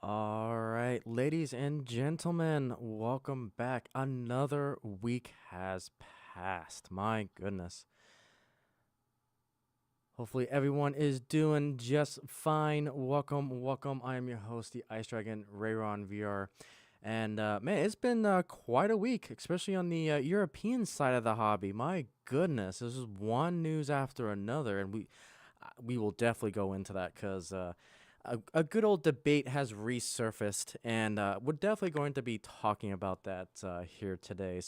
All right, ladies and gentlemen, welcome back. Another week has passed. My goodness. Hopefully, everyone is doing just fine. Welcome. I am your host, the Ice Dragon, rayronvr. And man, it's been quite a week, especially on the European side of the hobby. My goodness, this is one news after another, and we will definitely go into that because a good old debate has resurfaced, and we're definitely going to be talking about that here today.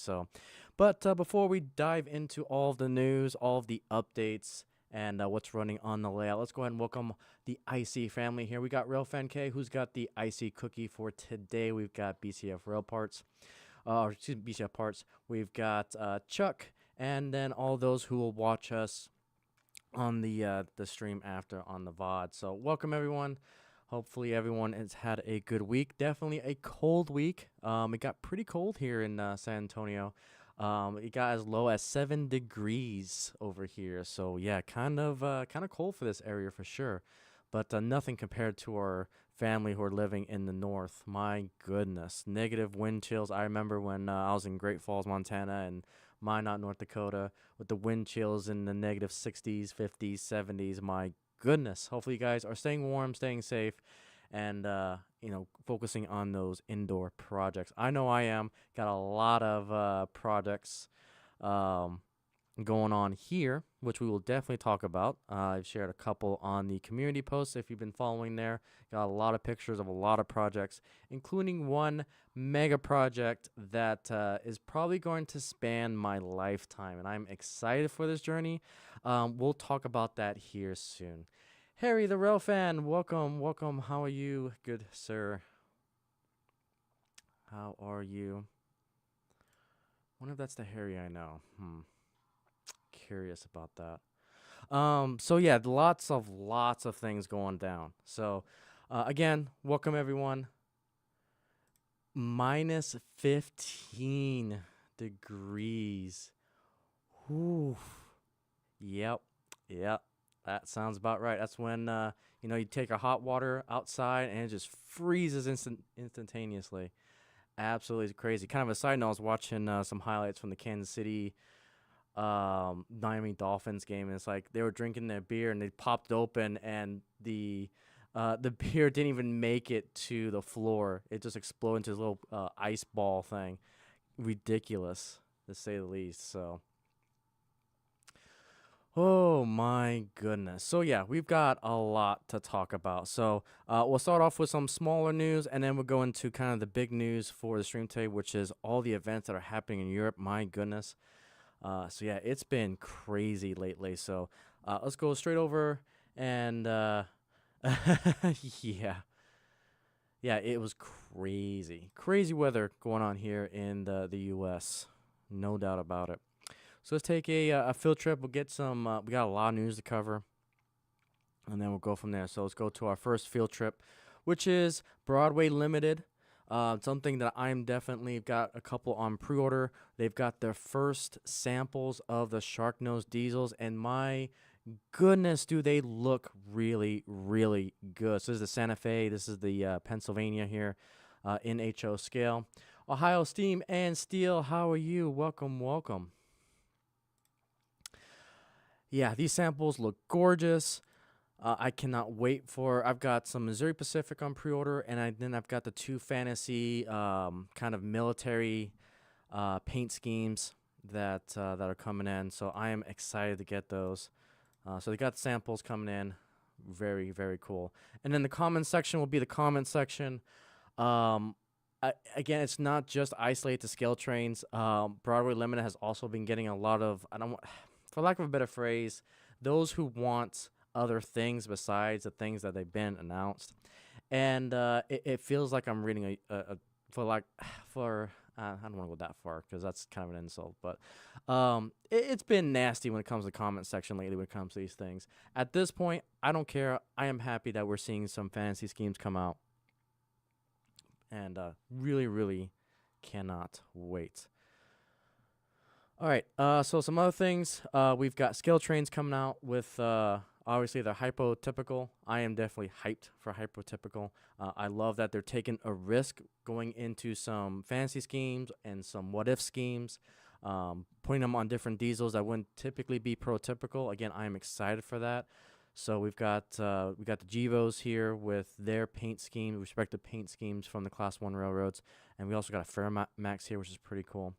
But before we dive into all of the news, all of the updates, and what's running on the layout, let's go ahead and welcome the Icey family here. We got Railfan K, who's got the Icey cookie for today. We've got BCF Rail Parts, or excuse me, BCF Parts. We've got Chuck, and then all those who will watch us on the stream after on the VOD. So welcome everyone. Hopefully everyone has had a good week. Definitely a cold week. It got pretty cold here in San Antonio. It got as low as 7 degrees over here. So yeah, kind of cold for this area for sure. But nothing compared to our family who are living in the north. My goodness, negative wind chills. I remember when I was in Great Falls, Montana, and Minot, North Dakota, with the wind chills in the negative 60s, 50s, 70s. My goodness. Hopefully, you guys are staying warm, staying safe, and focusing on those indoor projects. I know I am. Got a lot of projects um, going on here, which we will definitely talk about. I've shared a couple on the community posts if you've been following there. Got a lot of pictures of a lot of projects, including one mega project that is probably going to span my lifetime, and I'm excited for this journey. We'll talk about that here soon. Harry, the Rail fan, welcome. How are you, good sir? How are you? Wonder if that's the Harry I know. Curious about that. So yeah, lots of things going down. So, again, welcome everyone. Minus 15 degrees. Whew. Yep. Yep. That sounds about right. That's when you take a hot water outside and it just freezes instantaneously. Absolutely crazy. Kind of a side note, I was watching some highlights from the Kansas City Miami Dolphins game, and it's like they were drinking their beer and they popped it open, and the beer didn't even make it to the floor. It just exploded into this little ice ball thing. Ridiculous, to say the least. So, oh my goodness. So yeah, we've got a lot to talk about. So we'll start off with some smaller news, and then we'll go into kind of the big news for the stream today, which is all the events that are happening in Europe. My goodness. So yeah, it's been crazy lately. So let's go straight over and yeah, yeah, it was crazy weather going on here in the U.S. No doubt about it. So let's take a field trip. We'll get some. We got a lot of news to cover, and then we'll go from there. So let's go to our first field trip, which is Broadway Limited. Something that I'm definitely got a couple on pre-order. They've got their first samples of the Sharknose diesels, and my goodness, do they look really good. So this is the Santa Fe. This is the Pennsylvania here in HO scale. Ohio Steam and Steel, how are you? Welcome. Yeah, these samples look gorgeous. I cannot wait for. I've got some Missouri Pacific on pre-order, and then I've got the two fantasy kind of military paint schemes that are coming in. So I am excited to get those. So they got samples coming in, very cool. And then the comment section will be the comment section. Again, it's not just isolated to scale trains. Broadway Limited has also been getting a lot of for lack of a better phrase, those who want other things besides the things that they've been announced, and it feels like I'm reading a for I don't want to go that far because that's kind of an insult, but it's been nasty when it comes to the comment section lately when it comes to these things. At this point, I don't care. I am happy that we're seeing some fantasy schemes come out, and really cannot wait. All right, so some other things. We've got scale trains coming out with Obviously, they're hypotypical. I am definitely hyped for hypotypical. I love that they're taking a risk going into some fantasy schemes and some what if schemes, putting them on different diesels that wouldn't typically be protypical. Again, I am excited for that. So we got the Gevos here with their paint schemes, respective paint schemes from the Class One railroads, and we also got a Fairmax here, which is pretty cool.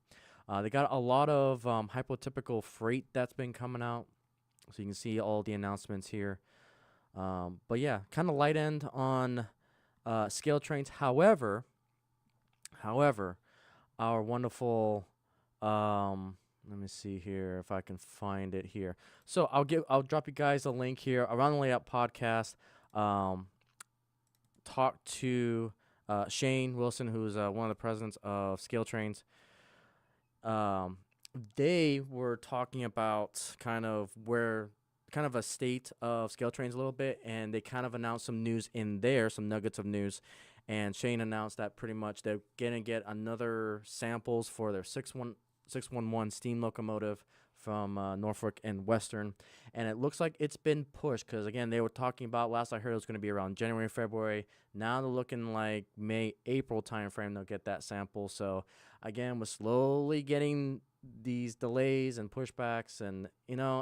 They got a lot of hypotypical freight that's been coming out, so you can see all the announcements here. But yeah, kind of light end on scale trains. However, our wonderful let me see here if I can find it here. So I'll drop you guys a link here around the layout podcast. Talk to Shane Wilson, who's one of the presidents of Scale Trains. They were talking about kind of a state of Scale Trains a little bit, and they kind of announced some news in there, some nuggets of news. And Shane announced that pretty much they're gonna get another samples for their 611 steam locomotive from Norfolk and Western, and it looks like it's been pushed because again they were talking about last I heard it was going to be around January, February. Now they're looking like May, April timeframe they'll get that sample. So again, we're slowly getting these delays and pushbacks, and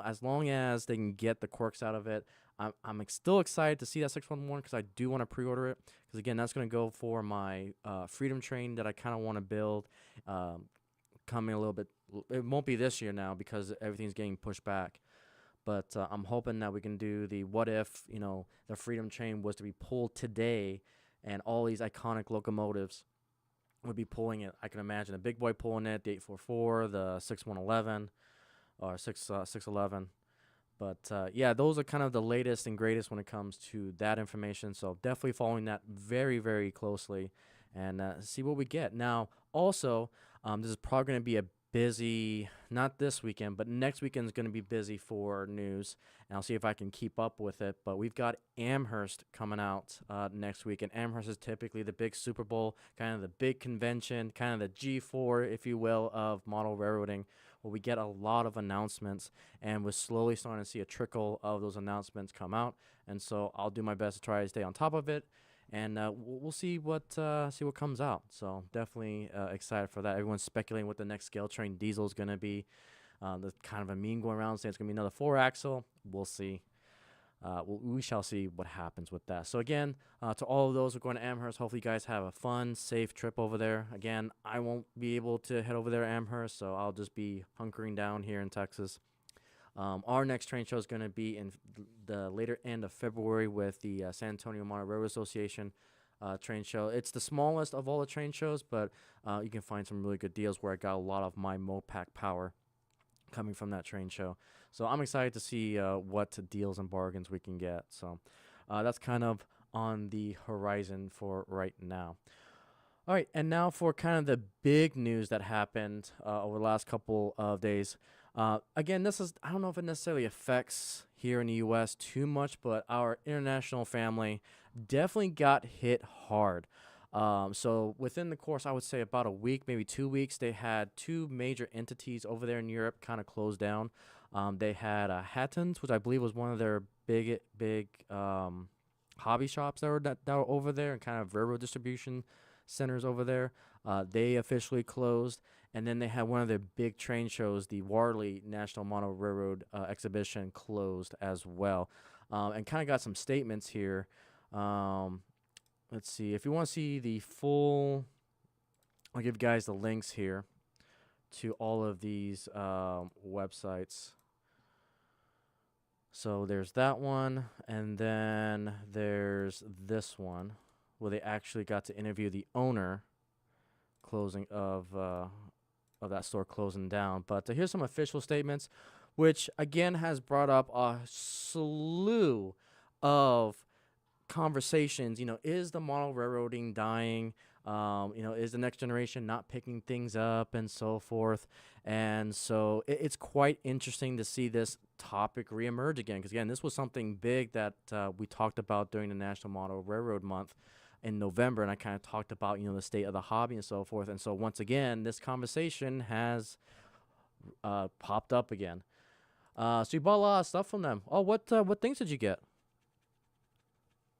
as long as they can get the quirks out of it, I'm still excited to see that 611 because I do want to pre-order it because again that's going to go for my Freedom train that I kind of want to build. Coming a little bit, it won't be this year now because everything's getting pushed back. But I'm hoping that we can do the what if, the Freedom train was to be pulled today and all these iconic locomotives would be pulling it. I can imagine a big boy pulling it, the 844, the 6111 or 611. But yeah, those are kind of the latest and greatest when it comes to that information. So definitely following that very, very closely and see what we get. Now, also, this is probably going to be a busy, not this weekend, but next weekend is going to be busy for news. And I'll see if I can keep up with it. But we've got Amherst coming out next week. And Amherst is typically the big Super Bowl, kind of the big convention, kind of the G4, if you will, of model railroading, where we get a lot of announcements. And we're slowly starting to see a trickle of those announcements come out. And so I'll do my best to try to stay on top of it. And we'll see what comes out. So definitely excited for that. Everyone's speculating what the next scale train diesel is going to be. There's kind of a meme going around saying it's going to be another 4-axle. We'll see. We shall see what happens with that. So again, to all of those who are going to Amherst, hopefully you guys have a fun, safe trip over there. Again, I won't be able to head over there to Amherst, so I'll just be hunkering down here in Texas. Our next train show is going to be in the later end of February with the San Antonio Model Railroad Association train show. It's the smallest of all the train shows, but you can find some really good deals where I got a lot of my Mopac power coming from that train show. So I'm excited to see what deals and bargains we can get. So that's kind of on the horizon for right now. All right, and now for kind of the big news that happened over the last couple of days. Again, I don't know if it necessarily affects here in the U.S. too much, but our international family definitely got hit hard. So within the course, I would say about a week, maybe 2 weeks, they had two major entities over there in Europe kind of closed down. They had Hattons, which I believe was one of their big hobby shops that were over there, and kind of railroad distribution centers over there. They officially closed. And then they had one of their big train shows, the Warley National Model Railroad Exhibition, closed as well. And kind of got some statements here. Let's see. If you want to see the full, I'll give you guys the links here to all of these websites. So there's that one. And then there's this one where they actually got to interview the owner closing of that store closing down. But here's some official statements, which again has brought up a slew of conversations. Is the model railroading dying? Is the next generation not picking things up and so forth? And so it's quite interesting to see this topic reemerge again, because again, this was something big that we talked about during the National Model Railroad Month in November, and I kind of talked about the state of the hobby and so forth. And so once again, this conversation has popped up again. So you bought a lot of stuff from them. Oh, what things did you get?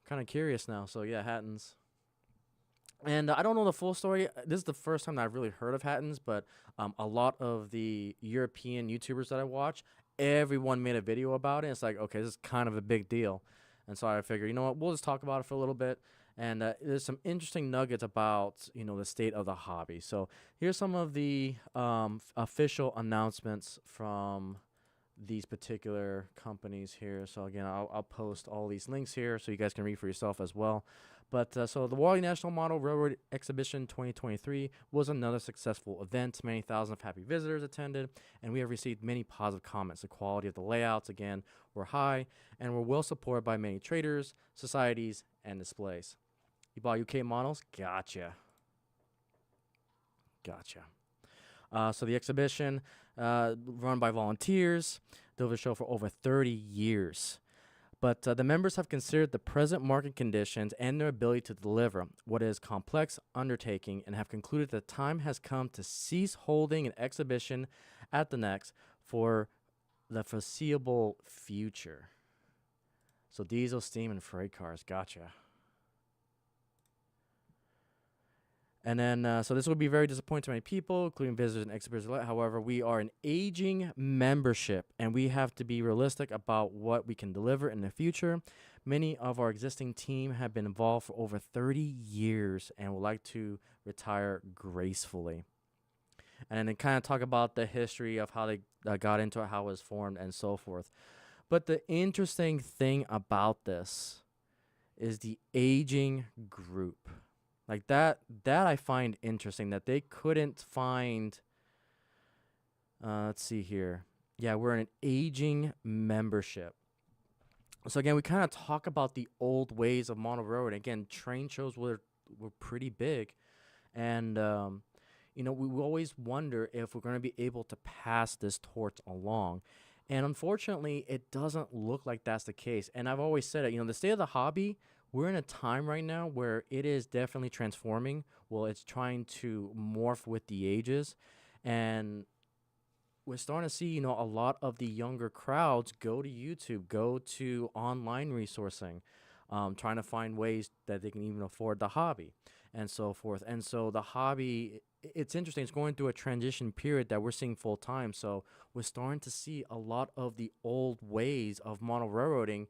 Kind of curious now. So yeah, Hattons. And I don't know the full story. This is the first time that I've really heard of Hattons, but a lot of the European YouTubers that I watch, everyone made a video about it. It's like, okay, this is kind of a big deal. And so I figured, you know what, we'll just talk about it for a little bit. And there's some interesting nuggets about, the state of the hobby. So here's some of the official announcements from these particular companies here. So again, I'll post all these links here so you guys can read for yourself as well. But so the Wally National Model Railroad Exhibition 2023 was another successful event. Many thousands of happy visitors attended, and we have received many positive comments. The quality of the layouts, again, were high and were well supported by many traders, societies, and displays. You bought UK models? Gotcha. So the exhibition, run by volunteers, delivered a show for over 30 years. But the members have considered the present market conditions and their ability to deliver what is complex undertaking and have concluded the time has come to cease holding an exhibition at the next for the foreseeable future. So diesel, steam, and freight cars. Gotcha. And then, so this will be very disappointing to many people, including visitors and exhibitors alike. However, we are an aging membership, and we have to be realistic about what we can deliver in the future. Many of our existing team have been involved for over 30 years and would like to retire gracefully. And then they kind of talk about the history of how they got into it, how it was formed, and so forth. But the interesting thing about this is the aging group. Like that I find interesting that they couldn't find. Let's see here. Yeah, we're an aging membership. So again, we kind of talk about the old ways of model railroad. Again, train shows were pretty big, and we always wonder if we're going to be able to pass this torch along. And unfortunately, it doesn't look like that's the case. And I've always said it, the state of the hobby, we're in a time right now where it is definitely transforming. Well, it's trying to morph with the ages. And we're starting to see, a lot of the younger crowds go to YouTube, go to online resourcing, trying to find ways that they can even afford the hobby and so forth. And so the hobby, it's interesting. It's going through a transition period that we're seeing full time. So we're starting to see a lot of the old ways of model railroading,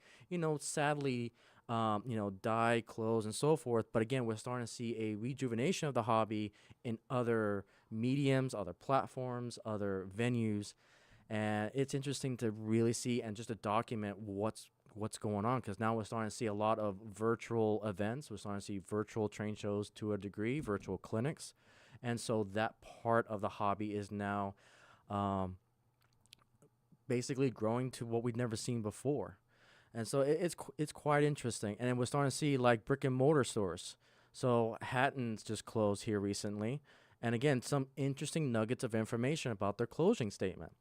sadly, die, close, and so forth. But again, we're starting to see a rejuvenation of the hobby in other mediums, other platforms, other venues. And it's interesting to really see and just to document what's going on, because now we're starting to see a lot of virtual events. We're starting to see virtual train shows to a degree, virtual clinics. And so that part of the hobby is now basically growing to what we've never seen before. And so it's quite interesting. And then we're starting to see like brick and mortar stores. So Hatton's just closed here recently. And again, some interesting nuggets of information about their closing statement.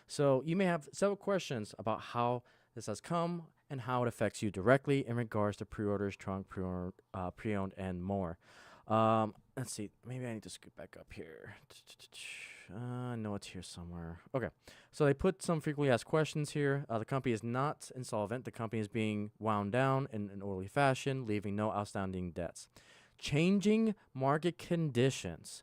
So you may have several questions about how this has come and how it affects you directly in regards to pre-orders, trunk, pre-owned, and more. Let's see. Maybe I need to scoot back up here. I know it's here somewhere. Okay. So they put some frequently asked questions here. The company is not insolvent. The company is being wound down in an orderly fashion, leaving no outstanding debts. Changing market conditions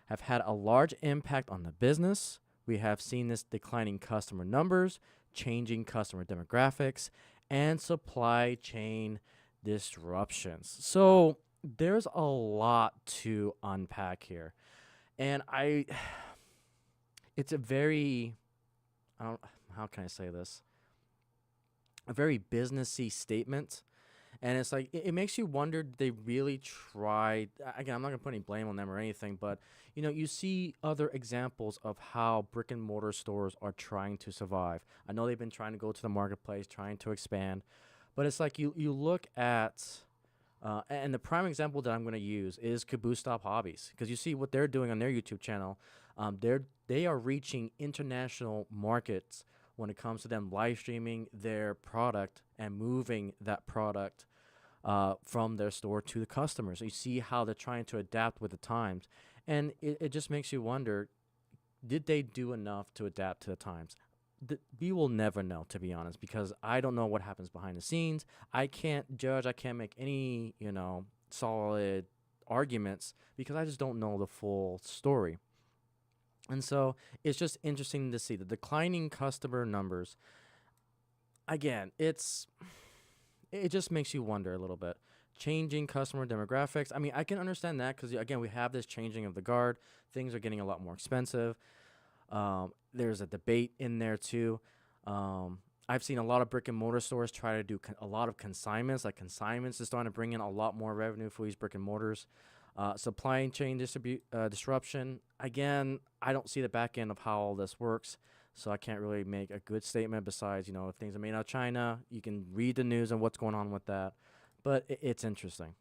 have had a large impact on the business. We have seen this declining customer numbers, changing customer demographics, and supply chain disruptions. So there's a lot to unpack here. And it's a very, how can I say this? A very businessy statement. And it's like, it makes you wonder, did they really tried? Again, I'm not going to put any blame on them or anything, but, you see other examples of how brick and mortar stores are trying to survive. I know they've been trying to go to the marketplace, trying to expand, but it's like you look at, and the prime example that I'm going to use is Caboose Stop Hobbies, because you see what they're doing on their YouTube channel. They are reaching international markets when it comes to them live streaming their product and moving that product from their store to the customers. So you see how they're trying to adapt with the times. And it just makes you wonder, did they do enough to adapt to the times? we will never know, to be honest, because I don't know what happens behind the scenes. I can't judge. I can't make any, solid arguments because I just don't know the full story. And so it's just interesting to see the declining customer numbers. Again, it just makes you wonder a little bit. Changing customer demographics. I mean, I can understand that because again, we have this changing of the guard. Things are getting a lot more expensive. There's a debate in there too. I've seen a lot of brick and mortar stores try to do a lot of consignments. Like consignments is starting to bring in a lot more revenue for these brick and mortars. Supply chain disruption. Again, I don't see the back end of how all this works, so I can't really make a good statement. Besides, if things are made out of China, you can read the news and what's going on with that. But it's interesting.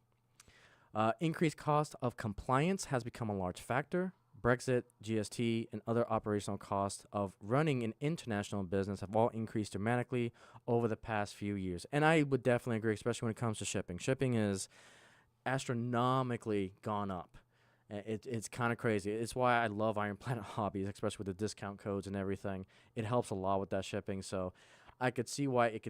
Increased cost of compliance has become a large factor. Brexit, GST, and other operational costs of running an international business have all increased dramatically over the past few years. And I would definitely agree, especially when it comes to shipping. Shipping is astronomically gone up. It's kind of crazy. It's why I love Iron Planet Hobbies, especially with the discount codes and everything. It helps a lot with that shipping. So I could see why it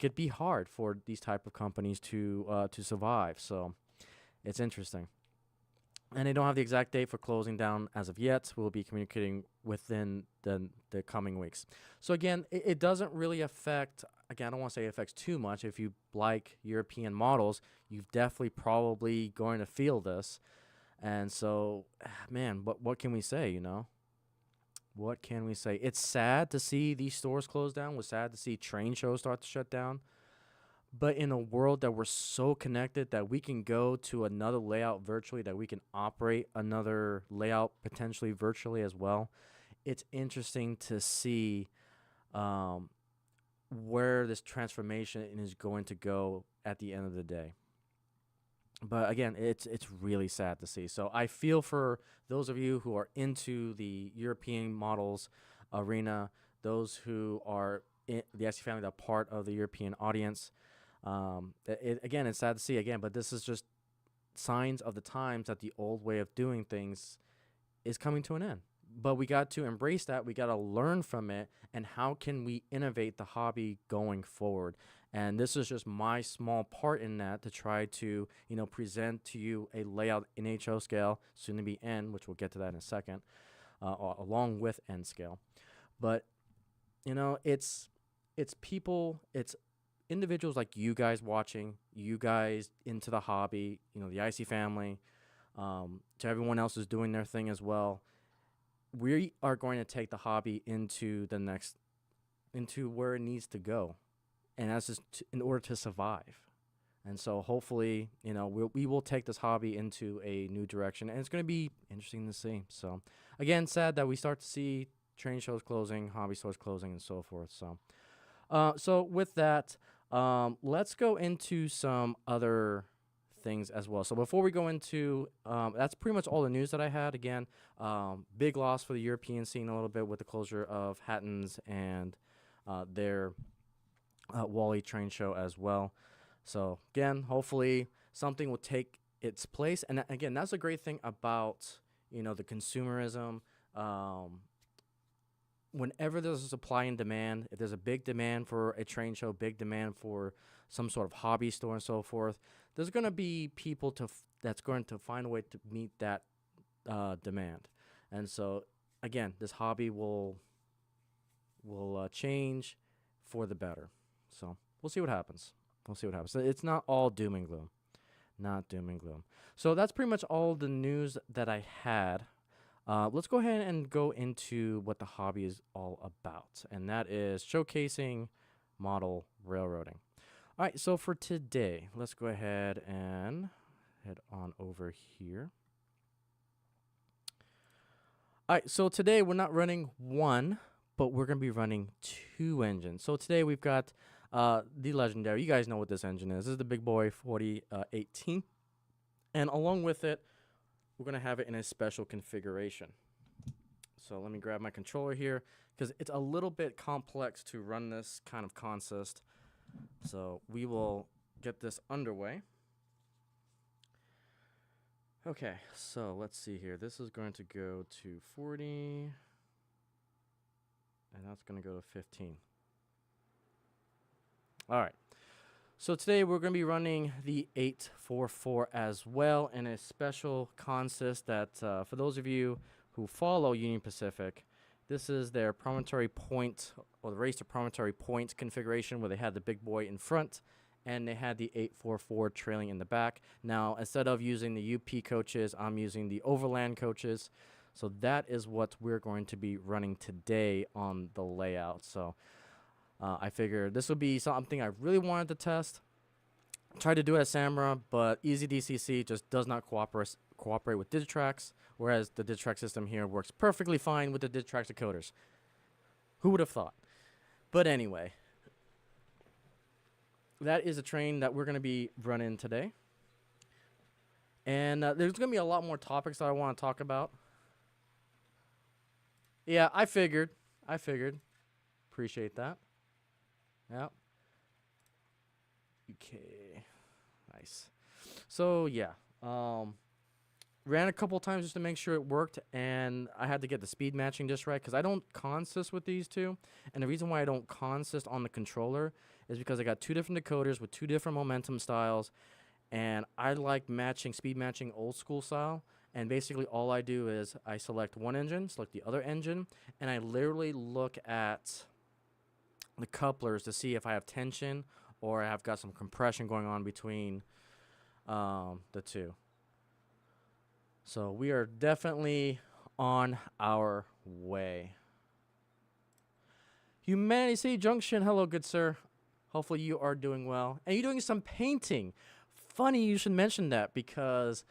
could be hard for these type of companies to survive. So it's interesting. And they don't have the exact date for closing down as of yet. We'll be communicating within the coming weeks. So again, it doesn't really affect, again, I don't want to say it affects too much. If you like European models, you've definitely probably going to feel this. And so, man, what can we say, What can we say? It's sad to see these stores close down. It's sad to see train shows start to shut down. But in a world that we're so connected that we can go to another layout virtually, that we can operate another layout potentially virtually as well, it's interesting to see where this transformation is going to go at the end of the day. But again, it's really sad to see. So I feel for those of you who are into the European models arena, those who are in the Icey family, that are part of the European audience. Again, it's sad to see again, but this is just signs of the times that the old way of doing things is coming to an end. But we got to embrace that. We got to learn from it. And how can we innovate the hobby going forward? And this is just my small part in that to try to, present to you a layout in HO scale, soon to be N, which we'll get to that in a second, along with N scale. But, it's people, it's individuals like you guys watching, you guys into the hobby, the Icey family, to everyone else who's doing their thing as well. We are going to take the hobby into where it needs to go, and that's just in order to survive. And so hopefully, we will take this hobby into a new direction, and it's going to be interesting to see. So again, sad that we start to see train shows closing, hobby stores closing, and so forth. So with that, let's go into some other things as well. So before we go into, that's pretty much all the news that I had. Again, big loss for the European scene a little bit with the closure of Hatton's and their Wally train show as well. So again, hopefully something will take its place. And again, that's a great thing about, the consumerism. Whenever there's a supply and demand, if there's a big demand for a train show, big demand for some sort of hobby store and so forth, there's going to be people that's going to find a way to meet that demand. And so, again, this hobby will change for the better. So we'll see what happens. It's not all doom and gloom. Not doom and gloom. So that's pretty much all the news that I had. Let's go ahead and go into what the hobby is all about, and that is showcasing model railroading. All right, so for today, let's go ahead and head on over here. All right, so today we're not running one, but we're going to be running two engines. So today we've got the legendary, you guys know what this engine is. This is the big boy 4018, and along with it, we're going to have it in a special configuration. So let me grab my controller here because it's a little bit complex to run this kind of consist. So we will get this underway. Okay, so let's see here. This is going to go to 40. And that's going to go to 15. All right. So today we're going to be running the 844 as well in a special consist that for those of you who follow Union Pacific, this is their promontory point, or the race to promontory point configuration, where they had the big boy in front and they had the 844 trailing in the back. Now, instead of using the UP coaches, I'm using the Overland coaches. So that is what we're going to be running today on the layout. So I figured this would be something I really wanted to test. Tried to do it at Samra, but Easy DCC just does not cooperate with Digitrax, whereas the Digitrax system here works perfectly fine with the Digitrax decoders. Who would have thought? But anyway, that is a train that we're going to be running today. And there's going to be a lot more topics that I want to talk about. Yeah, I figured. Appreciate that. Yeah. Okay. Nice. So, yeah. Ran a couple times just to make sure it worked, and I had to get the speed matching just right because I don't consist with these two. And the reason why I don't consist on the controller is because I got two different decoders with two different momentum styles, and I like speed matching old school style. And basically all I do is I select one engine, select the other engine, and I literally look at the couplers to see if I have tension or I have got some compression going on between the two. So we are definitely on our way. Humanity City Junction, hello, good sir. Hopefully you are doing well. And you're doing some painting. Funny you should mention that because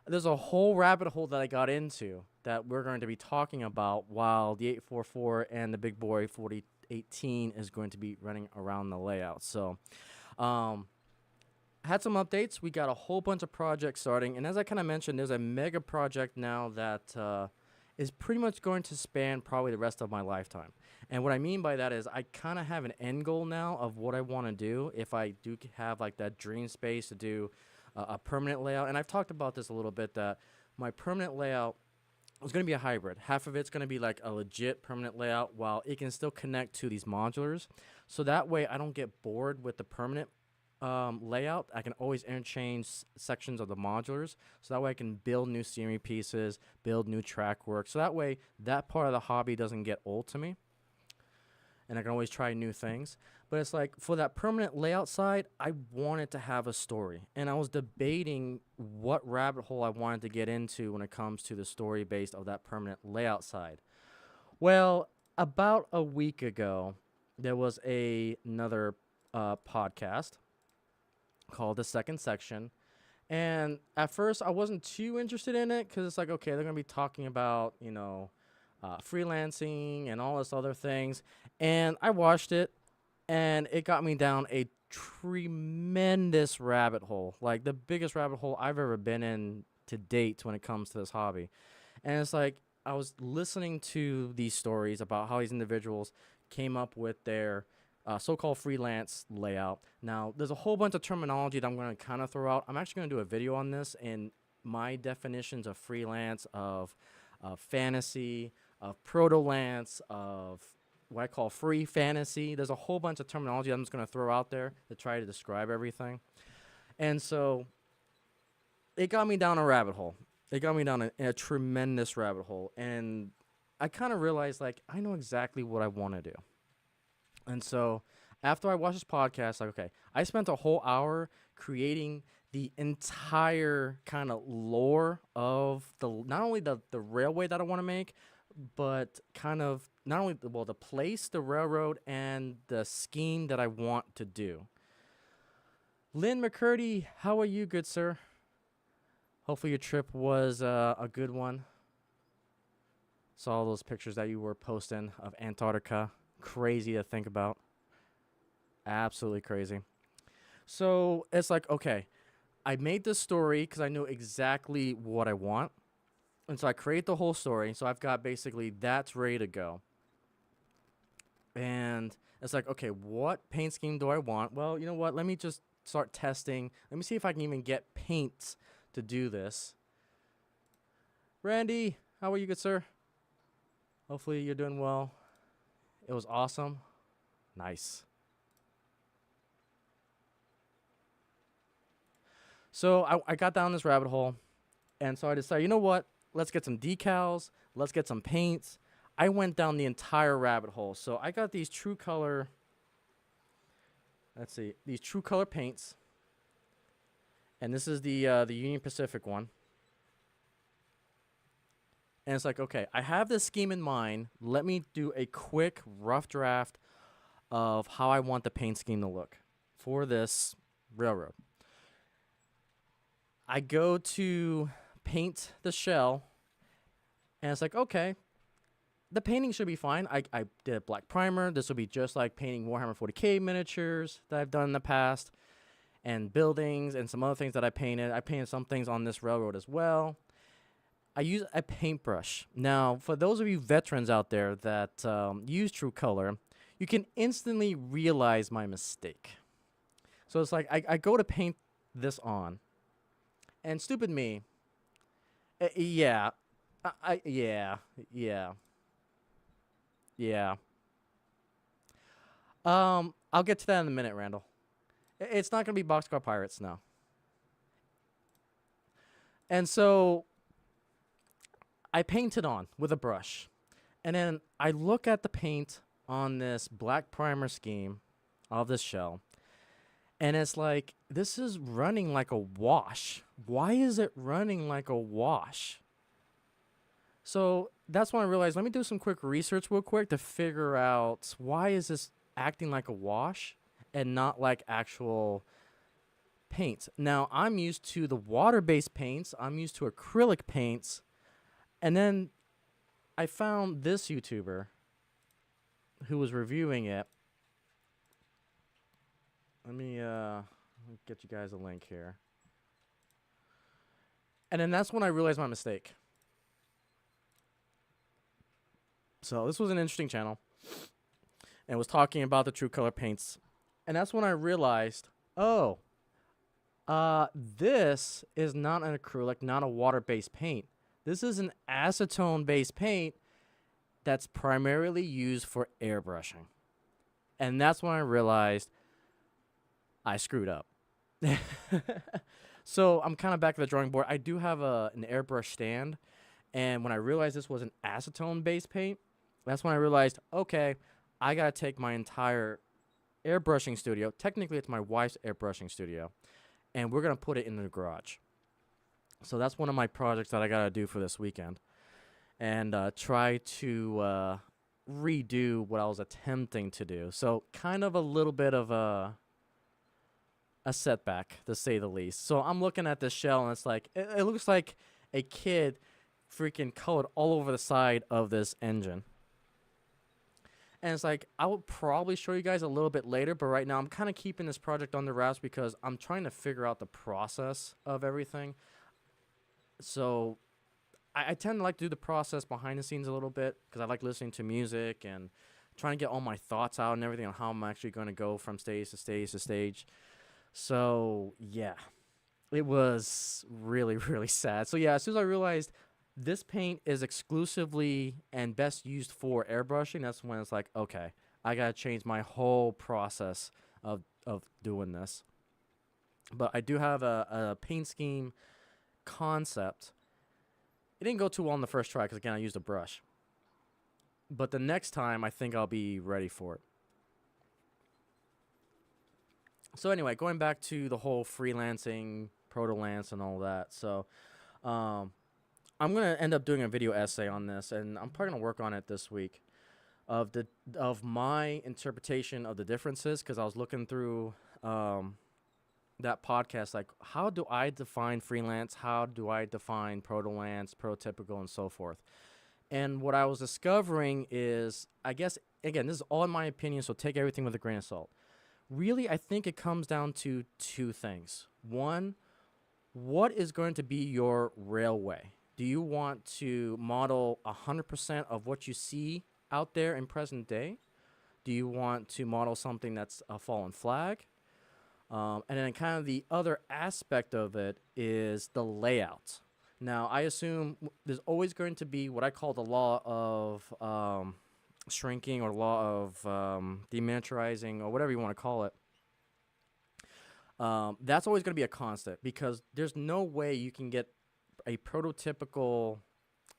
there's a whole rabbit hole that I got into that we're going to be talking about while the 844 and the big boy 4018 is going to be running around the layout. So had some updates. We got a whole bunch of projects starting, and as I kind of mentioned, there's a mega project now that is pretty much going to span probably the rest of my lifetime. And what I mean by that is I kind of have an end goal now of what I want to do if I do have like that dream space to do a permanent layout. And I've talked about this a little bit, that my permanent layout is going to be a hybrid. Half of it's going to be like a legit permanent layout while it can still connect to these modulars. So that way I don't get bored with the permanent layout. I can always interchange sections of the modulars, so that way I can build new scenery pieces, build new track work, so that way that part of the hobby doesn't get old to me, and I can always try new things. But it's like for that permanent layout side, I wanted to have a story, and I was debating what rabbit hole I wanted to get into when it comes to the story based of that permanent layout side. Well, about a week ago, there was another podcast called The Second Section, and at first I wasn't too interested in it because it's like, okay, they're gonna be talking about freelancing and all this other things, and I watched it and it got me down a tremendous rabbit hole, like the biggest rabbit hole I've ever been in to date when it comes to this hobby. And it's like I was listening to these stories about how these individuals came up with their so-called freelance layout. Now, there's a whole bunch of terminology that I'm going to kind of throw out. I'm actually going to do a video on this and my definitions of freelance, of fantasy, of proto-lance, of what I call free fantasy. There's a whole bunch of terminology I'm just going to throw out there to try to describe everything. And so it got me down a rabbit hole. It got me down a tremendous rabbit hole. And I kind of realized, like, I know exactly what I want to do. And so after I watched this podcast, like, okay, I spent a whole hour creating the entire kind of lore of not only the railway that I want to make, but kind of not only the place, the railroad, and the scheme that I want to do. Lynn McCurdy, how are you, good sir? Hopefully your trip was a good one. Saw those pictures that you were posting of Antarctica. Crazy to think about. Absolutely crazy. So it's like, okay, I made this story because I knew exactly what I want. And so I create the whole story. So I've got basically that's ready to go. And it's like, okay, what paint scheme do I want? Well, you know what? Let me just start testing. Let me see if I can even get paints to do this. Randy, how are you, good sir? Hopefully you're doing well It was awesome. Nice. So I got down this rabbit hole, and so I decided, you know what? Let's get some decals. Let's get some paints. I went down the entire rabbit hole. So I got these True Color. Let's see, these True Color paints, and this is the Union Pacific one. And it's like, okay, I have this scheme in mind. Let me do a quick rough draft of how I want the paint scheme to look for this railroad. I go to paint the shell, and it's like, okay, the painting should be fine. I did a black primer. This will be just like painting Warhammer 40K miniatures that I've done in the past, and buildings and some other things that I painted. I painted some things on this railroad as well. I use a paintbrush. Now, for those of you veterans out there that use True Color, you can instantly realize my mistake. So it's like I go to paint this on, and stupid me, yeah, yeah. I'll get to that in a minute, Randall. It's not gonna be Boxcar Pirates, no. And so I paint it on with a brush, and then I look at the paint on this black primer scheme of this shell, and it's like, this is running like a wash. Why is it running like a wash? So that's when I realized, let me do some quick research real quick to figure out why is this acting like a wash and not like actual paints. Now, I'm used to the water-based paints. I'm used to acrylic paints. And then I found this YouTuber who was reviewing it. Let me get you guys a link here. And then that's when I realized my mistake. So this was an interesting channel, and was talking about the True Color paints. And that's when I realized, oh, this is not an acrylic, not a water-based paint. This is an acetone-based paint that's primarily used for airbrushing. And that's when I realized I screwed up. So I'm kind of back at the drawing board. I do have an airbrush stand, and when I realized this was an acetone-based paint, that's when I realized, okay, I got to take my entire airbrushing studio. Technically, it's my wife's airbrushing studio, and we're going to put it in the garage. So that's one of my projects that I got to do for this weekend, and try to redo what I was attempting to do. So kind of a little bit of a setback, to say the least. So I'm looking at this shell, and it's like, it looks like a kid freaking colored all over the side of this engine. And it's like, I will probably show you guys a little bit later, but right now I'm kind of keeping this project under wraps because I'm trying to figure out the process of everything. So I tend to like to do the process behind the scenes a little bit because I like listening to music and trying to get all my thoughts out and everything on how I'm actually going to go from stage to stage to stage. So, yeah, it was really, really sad. So, yeah, as soon as I realized this paint is exclusively and best used for airbrushing, that's when it's like, okay, I got to change my whole process of doing this. But I do have a paint scheme concept. It didn't go too well on the first try because, again, I used a brush. But the next time, I think I'll be ready for it. So anyway, going back to the whole freelancing, proto-lance, and all that. So I'm going to end up doing a video essay on this, and I'm probably going to work on it this week, of my interpretation of the differences, because I was looking through that podcast, like, how do I define freelance? How do I define proto-lance, prototypical, and so forth? And what I was discovering is, I guess, again, this is all in my opinion, so take everything with a grain of salt. Really, I think it comes down to two things. One, what is going to be your railway? Do you want to model 100% of what you see out there in present day? Do you want to model something that's a fallen flag? And then kind of the other aspect of it is the layout. Now, I assume there's always going to be what I call the law of shrinking or law of deminiaturizing or whatever you want to call it, that's always going to be a constant because there's no way you can get a prototypical.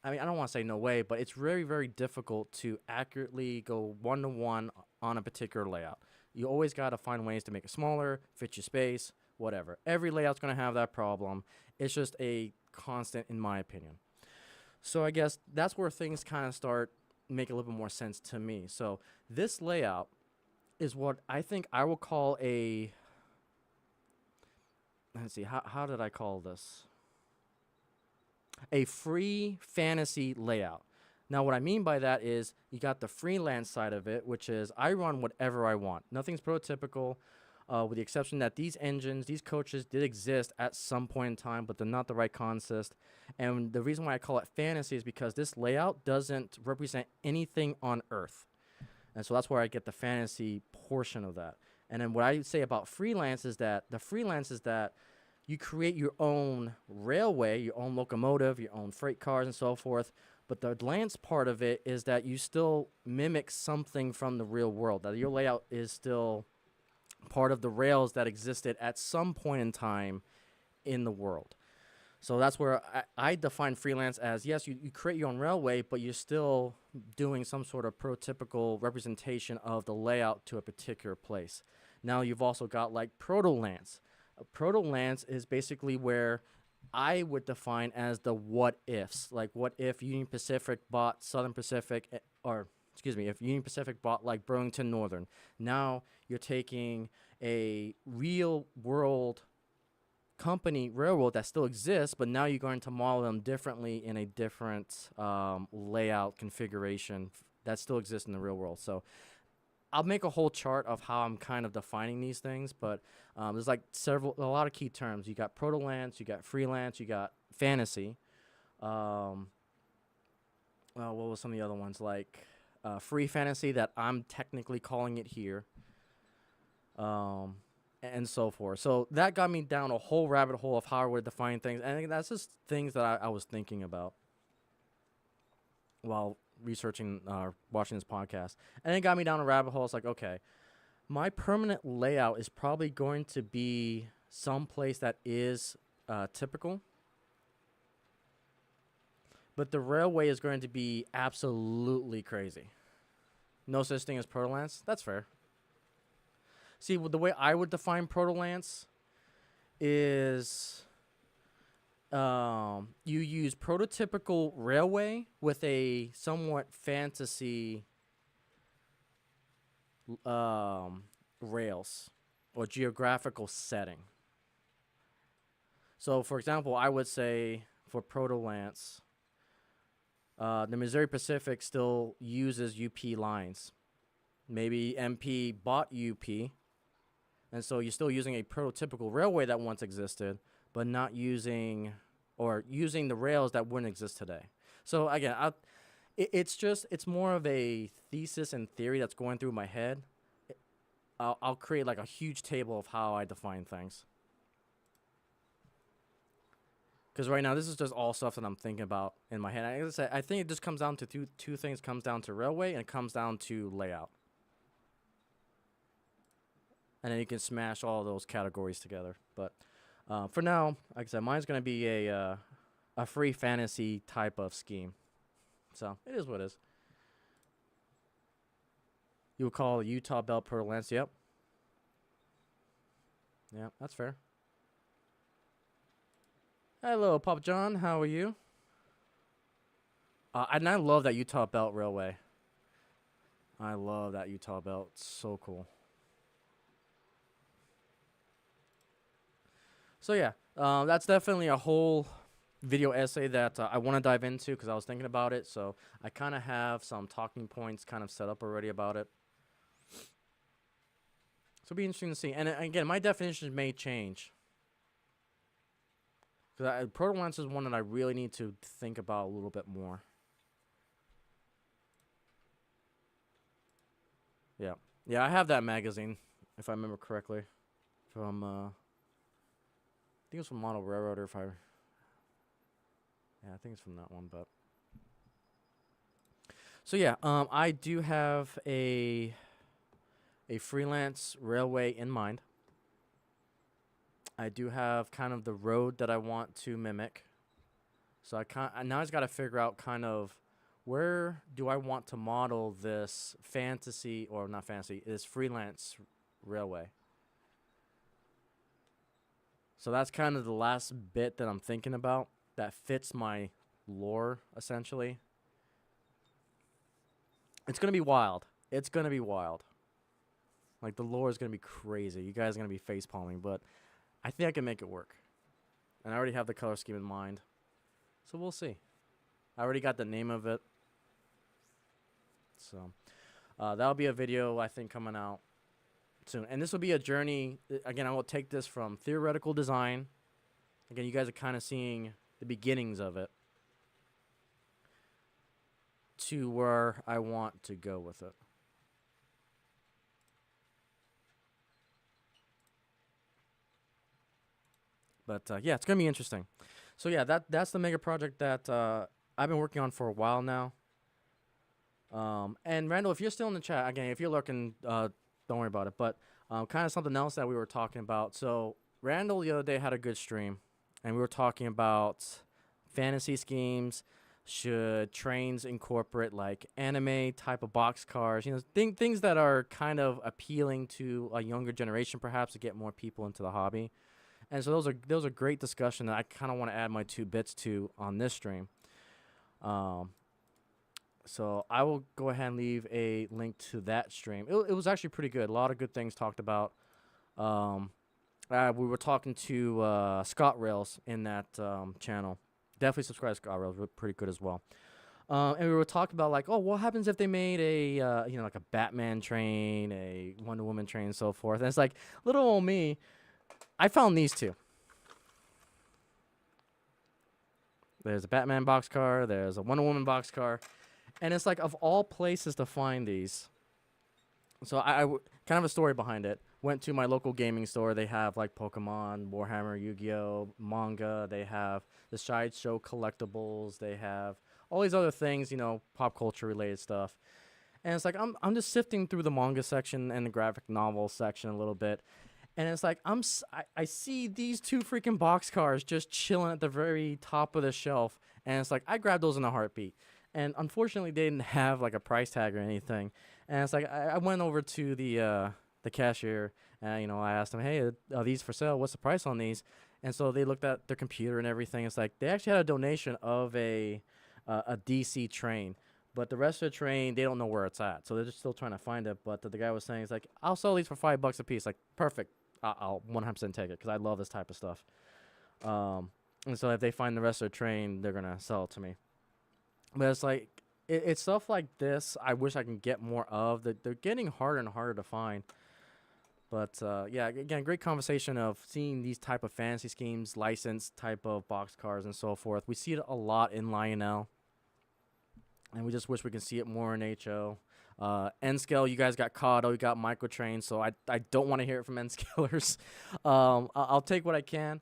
I mean, I don't want to say no way, but it's very, very difficult to accurately go one to one on a particular layout. You always got to find ways to make it smaller, fit your space, whatever. Every layout's going to have that problem. It's just a constant, in my opinion. So I guess that's where things kind of start make a little bit more sense to me. So this layout is what I think I will call a. Let's see, how did I call this? A free fantasy layout. Now, what I mean by that is you got the freelance side of it, which is I run whatever I want. Nothing's prototypical, with the exception that these engines, these coaches did exist at some point in time, but they're not the right consist. And the reason why I call it fantasy is because this layout doesn't represent anything on Earth. And so that's where I get the fantasy portion of that. And then what I say about freelance is that you create your own railway, your own locomotive, your own freight cars, and so forth. But the lance part of it is that you still mimic something from the real world. That your layout is still part of the rails that existed at some point in time in the world. So that's where I define freelance as, yes, you create your own railway, but you're still doing some sort of prototypical representation of the layout to a particular place. Now you've also got like proto-lance. Proto-lance is basically where I would define as the what ifs. Like, what if Union Pacific bought Southern Pacific, if Union Pacific bought like Burlington Northern. Now you're taking a real world company railroad that still exists, but now you're going to model them differently in a different layout configuration that still exists in the real world. So I'll make a whole chart of how I'm kind of defining these things, but there's like a lot of key terms. You got proto-lance, you got freelance, you got fantasy. Well, what was some of the other ones? Like free fantasy that I'm technically calling it here, and so forth. So that got me down a whole rabbit hole of how I would define things, and I think that's just things that I was thinking about while researching watching this podcast, and it got me down a rabbit hole. It's like, okay, my permanent layout is probably going to be someplace that is typical, but the railway is going to be absolutely crazy. No such thing as proto-lance. That's fair. See, the way I would define proto-lance is you use prototypical railway with a somewhat fantasy rails or geographical setting. So, for example, I would say for proto-lance, the Missouri Pacific still uses UP lines. Maybe MP bought UP, and so you're still using a prototypical railway that once existed, but not using the rails that wouldn't exist today. So again, it's more of a thesis and theory that's going through my head. I'll create like a huge table of how I define things. Because right now, this is just all stuff that I'm thinking about in my head. I think it just comes down to two things. It comes down to railway and it comes down to layout. And then you can smash all those categories together. But for now, like I said, mine's going to be a free fantasy type of scheme. So it is what it is. You would call Utah Belt proto-lance. Yep. Yeah, that's fair. Hello, Papa John. How are you? And I love that Utah Belt Railway. I love that Utah Belt. It's so cool. So yeah, that's definitely a whole video essay that I want to dive into because I was thinking about it. So I kind of have some talking points kind of set up already about it. So it'll be interesting to see. And again, my definitions may change. Because proto-lance is one that I really need to think about a little bit more. Yeah. Yeah, I have that magazine, if I remember correctly. From, I think it was from Model Railroader, yeah, I think it's from that one, but. So yeah, I do have a freelance railway in mind. I do have kind of the road that I want to mimic. So now I just got to figure out kind of where do I want to model this fantasy or not fantasy, this freelance railway. So that's kind of the last bit that I'm thinking about that fits my lore essentially. It's going to be wild. It's going to be wild. Like the lore is going to be crazy. You guys are going to be face palming, but I think I can make it work. And I already have the color scheme in mind. So we'll see. I already got the name of it. So that'll be a video, I think, coming out soon. And this will be a journey. Again, I will take this from theoretical design. Again, you guys are kind of seeing the beginnings of it to where I want to go with it. But yeah, it's gonna be interesting. So yeah, that's the mega project that I've been working on for a while now. And Randall, if you're still in the chat, again, if you're looking, don't worry about it. But kind of something else that we were talking about. So Randall the other day had a good stream, and we were talking about fantasy schemes. Should trains incorporate like anime type of box cars? You know, things that are kind of appealing to a younger generation, perhaps, to get more people into the hobby. And so those are great discussion that I kind of want to add my 2 bits to on this stream. So I will go ahead and leave a link to that stream. It was actually pretty good. A lot of good things talked about. We were talking to Scott Rails in that channel. Definitely subscribe to Scott Rails. We're pretty good as well. And we were talking about like, oh, what happens if they made a like a Batman train, a Wonder Woman train, and so forth. And it's like little old me. I found these two. There's a Batman boxcar. There's a Wonder Woman boxcar. And it's like, of all places to find these. So kind of a story behind it. Went to my local gaming store. They have like Pokemon, Warhammer, Yu-Gi-Oh, manga. They have the Sideshow collectibles. They have all these other things, you know, pop culture related stuff. And it's like, I'm just sifting through the manga section and the graphic novel section a little bit. And it's like, I see these 2 freaking boxcars just chilling at the very top of the shelf. And it's like, I grabbed those in a heartbeat. And unfortunately, they didn't have like a price tag or anything. And it's like, I went over to the cashier and, you know, I asked them, hey, are these for sale? What's the price on these? And so they looked at their computer and everything. It's like, they actually had a donation of a DC train. But the rest of the train, they don't know where it's at. So they're just still trying to find it. But the guy was saying, it's like, I'll sell these for $5 a piece. Like, perfect. I'll 100% take it because I love this type of stuff. And so if they find the rest of the train, they're going to sell it to me. But it's like, it's stuff like this I wish I can get more of. They're getting harder and harder to find. But yeah, again, great conversation of seeing these type of fantasy schemes, licensed type of boxcars and so forth. We see it a lot in Lionel. And we just wish we can see it more in HO. N-Scale, you guys got Kado, you got Microtrain, so I don't want to hear it from N-Scalers. I'll take what I can.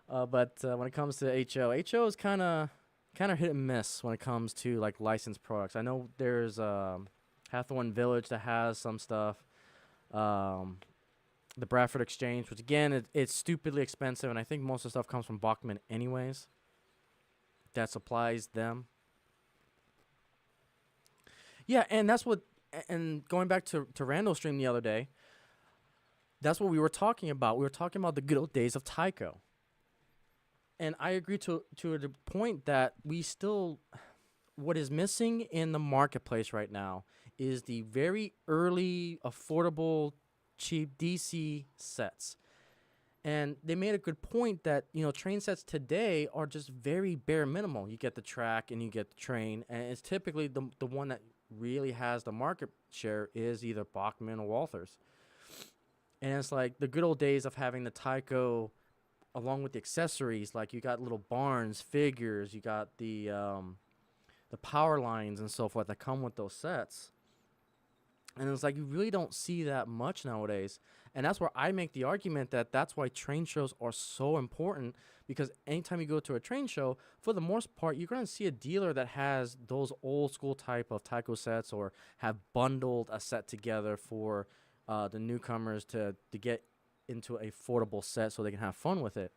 But when it comes to HO is kind of hit and miss when it comes to like licensed products. I know there's Hathorn Village that has some stuff. The Bradford Exchange, which again, it's stupidly expensive, and I think most of the stuff comes from Bachman anyways. That supplies them. Yeah, and that's what, and going back to Randall's stream the other day, that's what we were talking about. We were talking about the good old days of Tyco. And I agree to the point that we still, what is missing in the marketplace right now is the very early, affordable, cheap DC sets. And they made a good point that, you know, train sets today are just very bare minimal. You get the track and you get the train, and it's typically the one that really has the market share is either Bachman or Walthers. And it's like the good old days of having the Tyco along with the accessories, like you got little barns, figures, you got the power lines and so forth that come with those sets. And it's like you really don't see that much nowadays. And that's where I make the argument that that's why train shows are so important, because anytime you go to a train show, for the most part, you're going to see a dealer that has those old school type of taiko sets or have bundled a set together for the newcomers to get into a affordable set so they can have fun with it.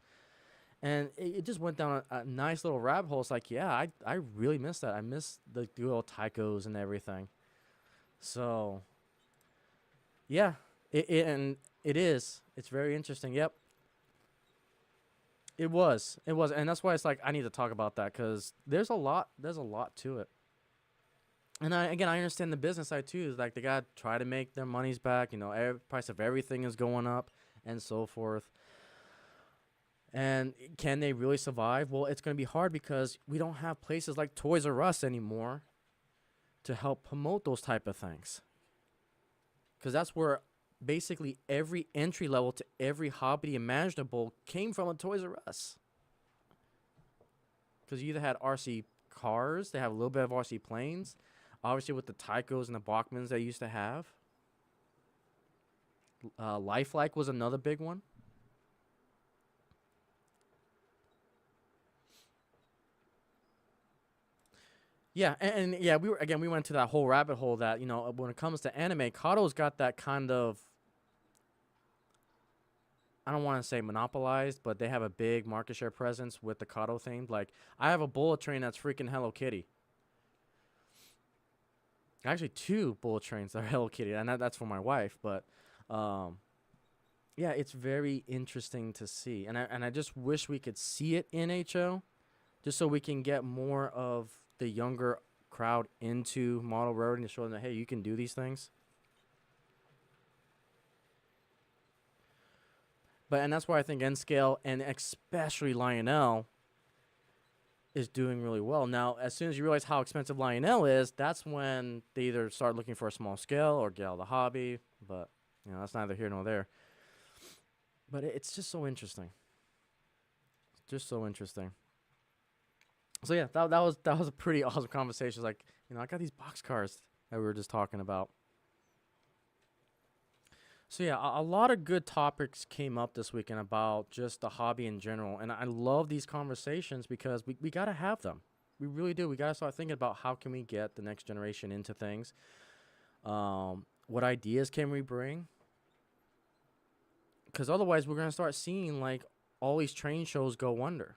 And it just went down a nice little rabbit hole. It's like, yeah, I really miss that. I miss the good old taikos and everything. So, yeah, and it is. It's very interesting. Yep. It was, and that's why it's like I need to talk about that because there's a lot to it. And I understand the business side too. Is like they got to try to make their monies back. You know, price of everything is going up and so forth. And can they really survive? Well, it's going to be hard because we don't have places like Toys R Us anymore to help promote those type of things. Because that's where basically every entry level to every hobby imaginable came from a Toys R Us. Because you either had RC cars, they have a little bit of RC planes, obviously with the Taikos and the Bachmans they used to have. Lifelike was another big one. Yeah, and yeah, we went to that whole rabbit hole that when it comes to anime, Kato's got that kind of, I don't want to say monopolized, but they have a big market share presence with the Kato theme. Like I have a bullet train that's freaking Hello Kitty. Actually, two bullet trains that are Hello Kitty, and that's for my wife. But um, yeah, it's very interesting to see, and I just wish we could see it in HO, just so we can get more of the younger crowd into model railroading to show them that hey, you can do these things. And that's why I think N Scale and especially Lionel is doing really well. Now, as soon as you realize how expensive Lionel is, that's when they either start looking for a small scale or get out of the hobby. But that's neither here nor there. But it's just so interesting. Just so interesting. So yeah, that was a pretty awesome conversation. Like, I got these box cars that we were just talking about. So yeah, a lot of good topics came up this weekend about just the hobby in general, and I love these conversations because we got to have them. We really do. We got to start thinking about how can we get the next generation into things. What ideas can we bring? Because otherwise, we're gonna start seeing like all these train shows go under.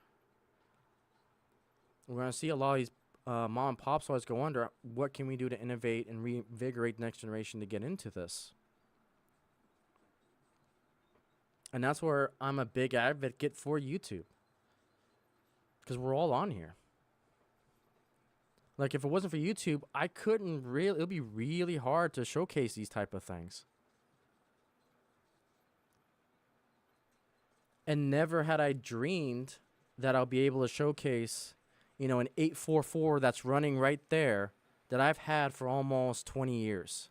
We're gonna see a lot of these mom and pop stores go under. What can we do to innovate and reinvigorate the next generation to get into this? And that's where I'm a big advocate for YouTube. Because we're all on here. Like, if it wasn't for YouTube, I couldn't really, it would be really hard to showcase these type of things. And never had I dreamed that I'll be able to showcase, an 844 that's running right there that I've had for almost 20 years.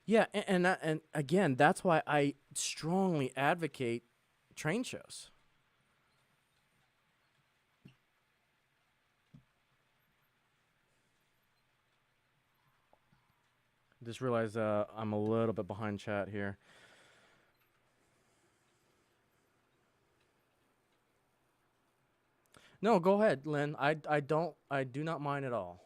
Yeah, and again, that's why I strongly advocate train shows. Just realized I'm a little bit behind chat here. No, go ahead, Lynn. I do not mind at all.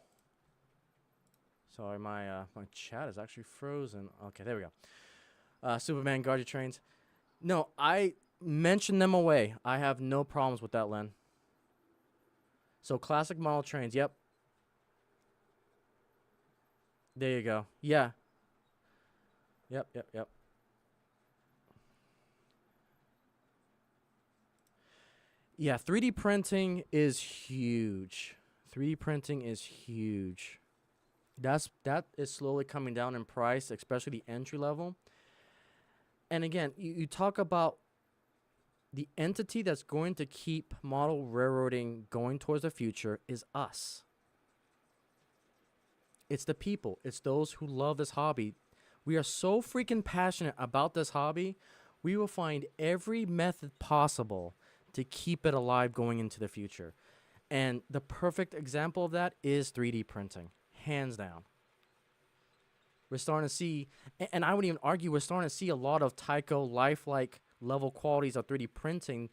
Sorry, my chat is actually frozen. Okay, there we go. Superman, guard your trains. No, I mentioned them away. I have no problems with that, Len. So classic model trains. Yep. There you go. Yeah. Yep, yep, yep. Yeah, 3D printing is huge. 3D printing is huge. That is slowly coming down in price, especially the entry level. And again, you talk about the entity that's going to keep model railroading going towards the future is us. It's the people. It's those who love this hobby. We are so freaking passionate about this hobby. We will find every method possible to keep it alive going into the future. And the perfect example of that is 3D printing. hands down. We're starting to see, and I would even argue we're starting to see a lot of Tyco lifelike level qualities of 3D printing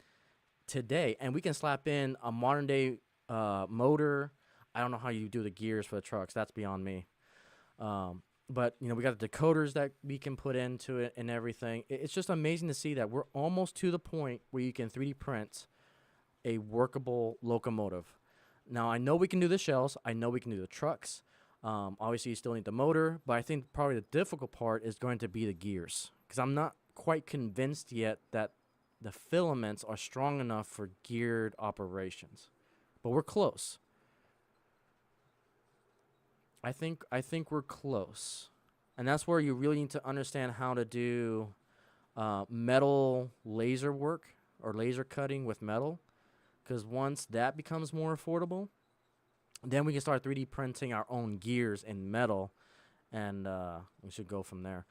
today. And we can slap in a modern day motor. I don't know how you do the gears for the trucks. That's beyond me. But, you know, we got the decoders that we can put into it and everything. It's just amazing to see that we're almost to the point where you can 3D print a workable locomotive. Now, I know we can do the shells. I know we can do the trucks. Obviously, you still need the motor, but I think probably the difficult part is going to be the gears, because I'm not quite convinced yet that the filaments are strong enough for geared operations. But we're close. I think we're close. And that's where you really need to understand how to do metal laser work or laser cutting with metal, because once that becomes more affordable, then we can start 3D printing our own gears in metal, and we should go from there.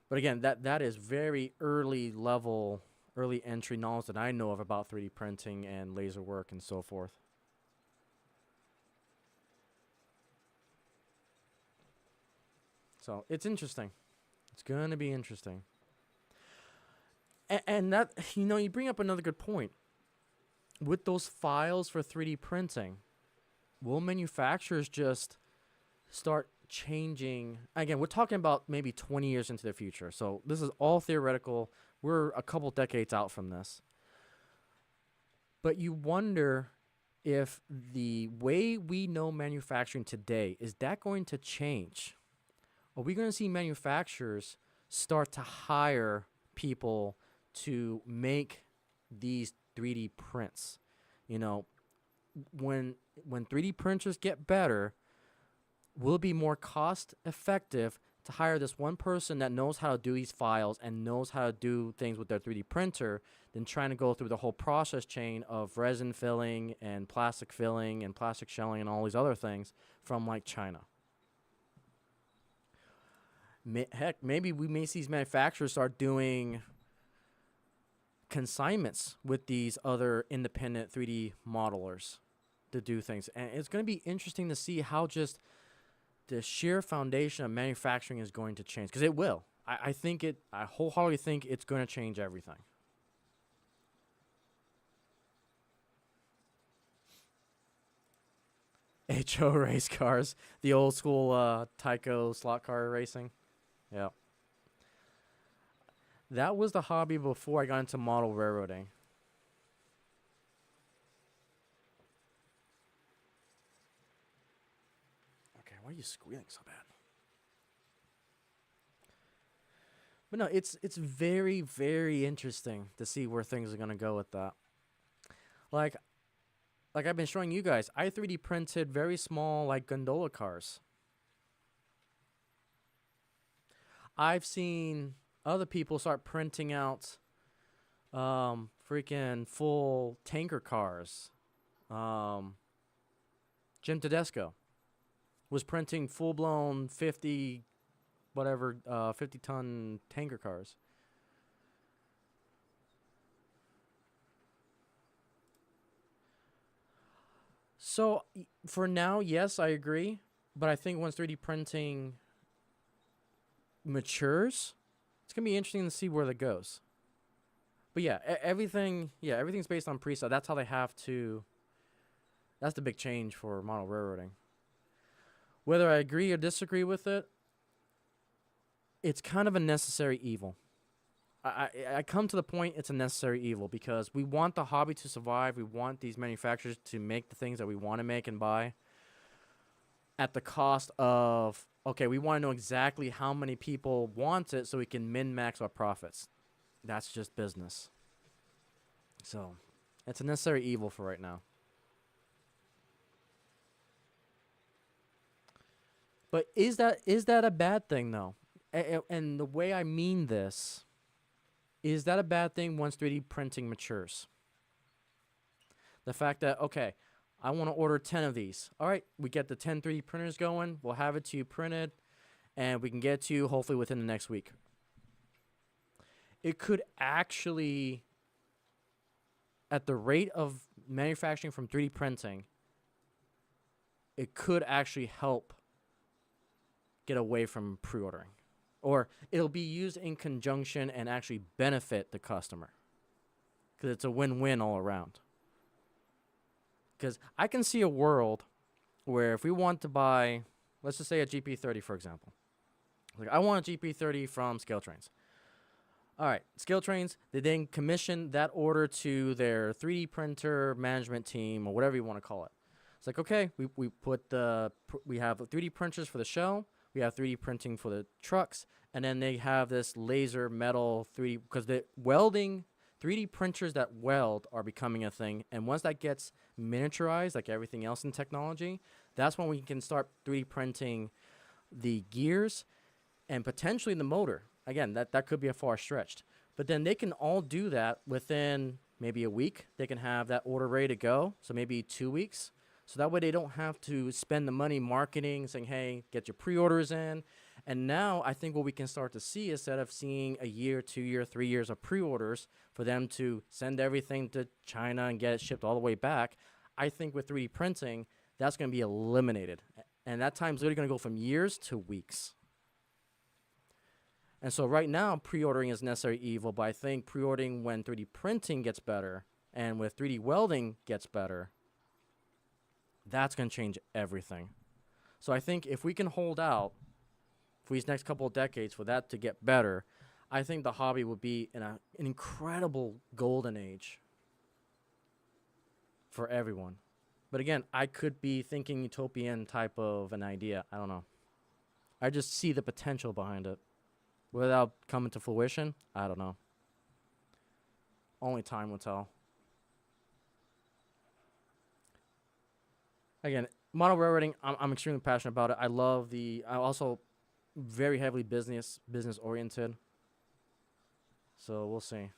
But again, that is very early level, early entry knowledge that I know of about 3D printing and laser work and so forth. So it's interesting. It's going to be interesting. And that, you know, you bring up another good point. With those files for 3D printing, will manufacturers just start changing? Again, we're talking about maybe 20 years into the future. So this is all theoretical. We're a couple decades out from this. But you wonder if the way we know manufacturing today, is that going to change? Are we going to see manufacturers start to hire people to make these 3D prints? You know, when 3D printers get better, will it be more cost effective to hire this one person that knows how to do these files and knows how to do things with their 3D printer than trying to go through the whole process chain of resin filling and plastic shelling and all these other things from like China? Heck, maybe we may see these manufacturers start doing consignments with these other independent 3D modelers to do things. And it's going to be interesting to see how just the sheer foundation of manufacturing is going to change, because it will. I wholeheartedly think it's going to change everything. HO race cars, the old school Tyco slot car racing. Yeah. That was the hobby before I got into model railroading. Okay, why are you squealing so bad? But no, it's very, very interesting to see where things are going to go with that. Like I've been showing you guys, I 3D printed very small, like, gondola cars. I've seen other people start printing out freaking full tanker cars. Jim Tedesco was printing full-blown 50-ton tanker cars. So for now, yes, I agree. But I think once 3D printing matures, it's going to be interesting to see where that goes. But yeah, everything's based on preset. That's how they have to. That's the big change for model railroading. Whether I agree or disagree with it, it's kind of a necessary evil. I come to the point it's a necessary evil, because we want the hobby to survive. We want these manufacturers to make the things that we want to make and buy at the cost of, okay, we want to know exactly how many people want it so we can min-max our profits. That's just business. So it's a necessary evil for right now. But is that a bad thing, though? And the way I mean this, is that a bad thing once 3D printing matures? The fact that, okay, I want to order 10 of these. All right, we get the 10 3D printers going. We'll have it to you printed, and we can get it to you hopefully within the next week. It could actually, at the rate of manufacturing from 3D printing, it could actually help get away from pre-ordering, or it'll be used in conjunction and actually benefit the customer, because it's a win-win all around. Because I can see a world where if we want to buy, let's just say a GP30, for example. Like, I want a GP30 from Scale Trains. All right, Scale Trains, they then commission that order to their 3D printer management team, or whatever you want to call it. It's like, okay, we have 3D printers for the show, we have 3D printing for the trucks, and then they have this laser metal 3D, because the welding 3D printers that weld are becoming a thing, and once that gets miniaturized, like everything else in technology, that's when we can start 3D printing the gears and potentially the motor. Again, that could be a far stretched. But then they can all do that within maybe a week. They can have that order ready to go, so maybe 2 weeks. So that way they don't have to spend the money marketing, saying, hey, get your pre-orders in. And now I think what we can start to see, instead of seeing a year, 2 year, 3 years of pre-orders for them to send everything to China and get it shipped all the way back, I think with 3D printing, that's going to be eliminated. And that time's literally going to go from years to weeks. And so right now, pre-ordering is necessary evil, but I think pre-ordering when 3D printing gets better and with 3D welding gets better, that's going to change everything. So I think if we can hold out for these next couple of decades for that to get better, I think the hobby would be in an incredible golden age for everyone. But again, I could be thinking utopian type of an idea. I don't know. I just see the potential behind it. Without coming to fruition, I don't know. Only time will tell. Again, model railroading, I'm extremely passionate about it. I'm also very heavily business oriented. So we'll see.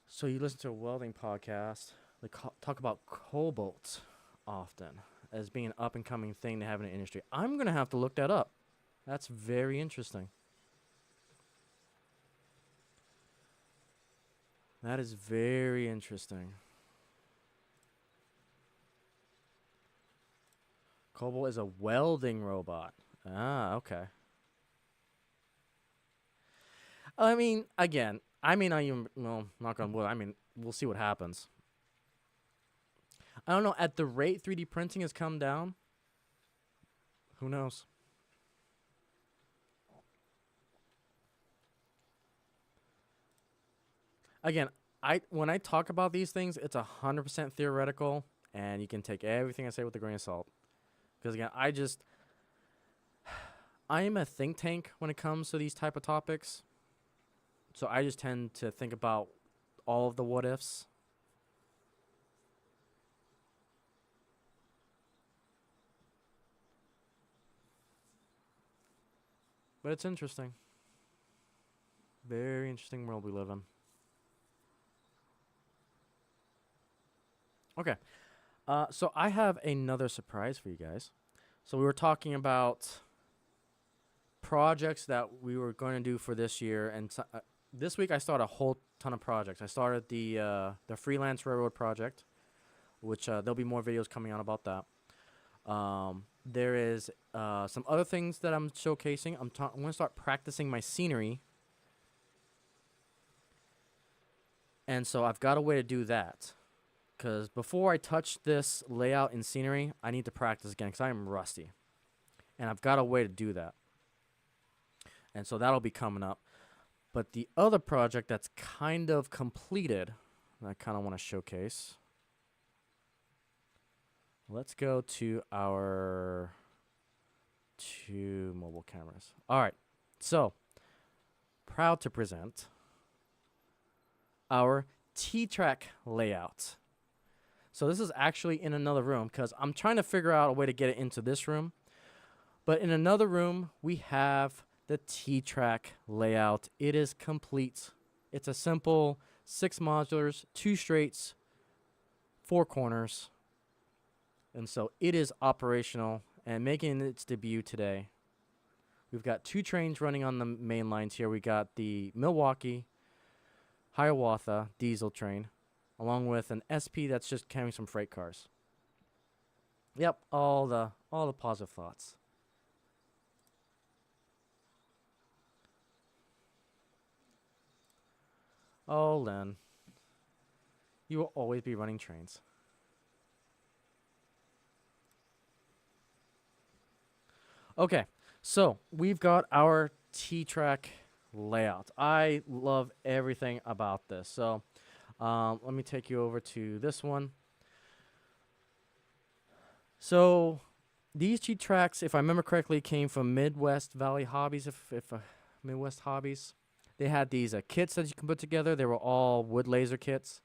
So you listen to a welding podcast. They talk about cobalt often as being an up-and-coming thing to have in the industry. I'm going to have to look that up. That's very interesting. That is very interesting. Cobalt is a welding robot. Ah, okay. I mean, again, I mean, knock on wood, I mean, we'll see what happens. I don't know, at the rate 3D printing has come down, who knows? Again, when I talk about these things, it's 100% theoretical, and you can take everything I say with a grain of salt. Because again, I am a think tank when it comes to these type of topics. So I just tend to think about all of the what ifs. But it's interesting. Very interesting world we live in. Okay. So I have another surprise for you guys. So we were talking about projects that we were going to do for this year, and this week I started a whole ton of projects. I started the freelance railroad project, which there'll be more videos coming out about that. There is some other things that I'm showcasing. I'm going to start practicing my scenery, and so I've got a way to do that. Because before I touch this layout in scenery, I need to practice again because I am rusty. And I've got a way to do that. And so that'll be coming up. But the other project that's kind of completed, I kind of want to showcase. Let's go to our 2 mobile cameras. All right. So, proud to present our T-track layout. So this is actually in another room because I'm trying to figure out a way to get it into this room. But in another room, we have the T-track layout. It is complete. It's a simple 6 modulars, 2 straights, 4 corners. And so it is operational and making its debut today. We've got 2 trains running on the main lines here. We got the Milwaukee Hiawatha diesel train. along with an SP that's just carrying some freight cars. Yep, all the positive thoughts. Oh, Len, you will always be running trains. Okay, so we've got our T-track layout. I love everything about this. So let me take you over to this one. So these T-tracks, if I remember correctly, came from Midwest Valley Hobbies. If Midwest Hobbies, they had these kits that you can put together. They were all wood laser kits.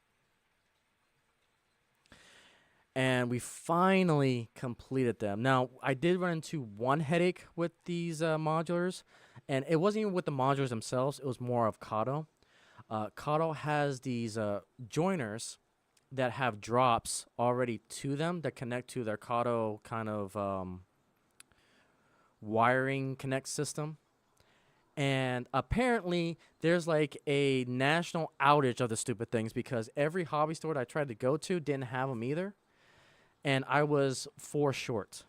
And we finally completed them. Now, I did run into one headache with these modulars, and it wasn't even with the modulars themselves. It was more of Kato. Kato has these joiners that have drops already to them that connect to their Kato kind of wiring connect system. And apparently, there's like a national outage of the stupid things because every hobby store that I tried to go to didn't have them either. And I was 4 short.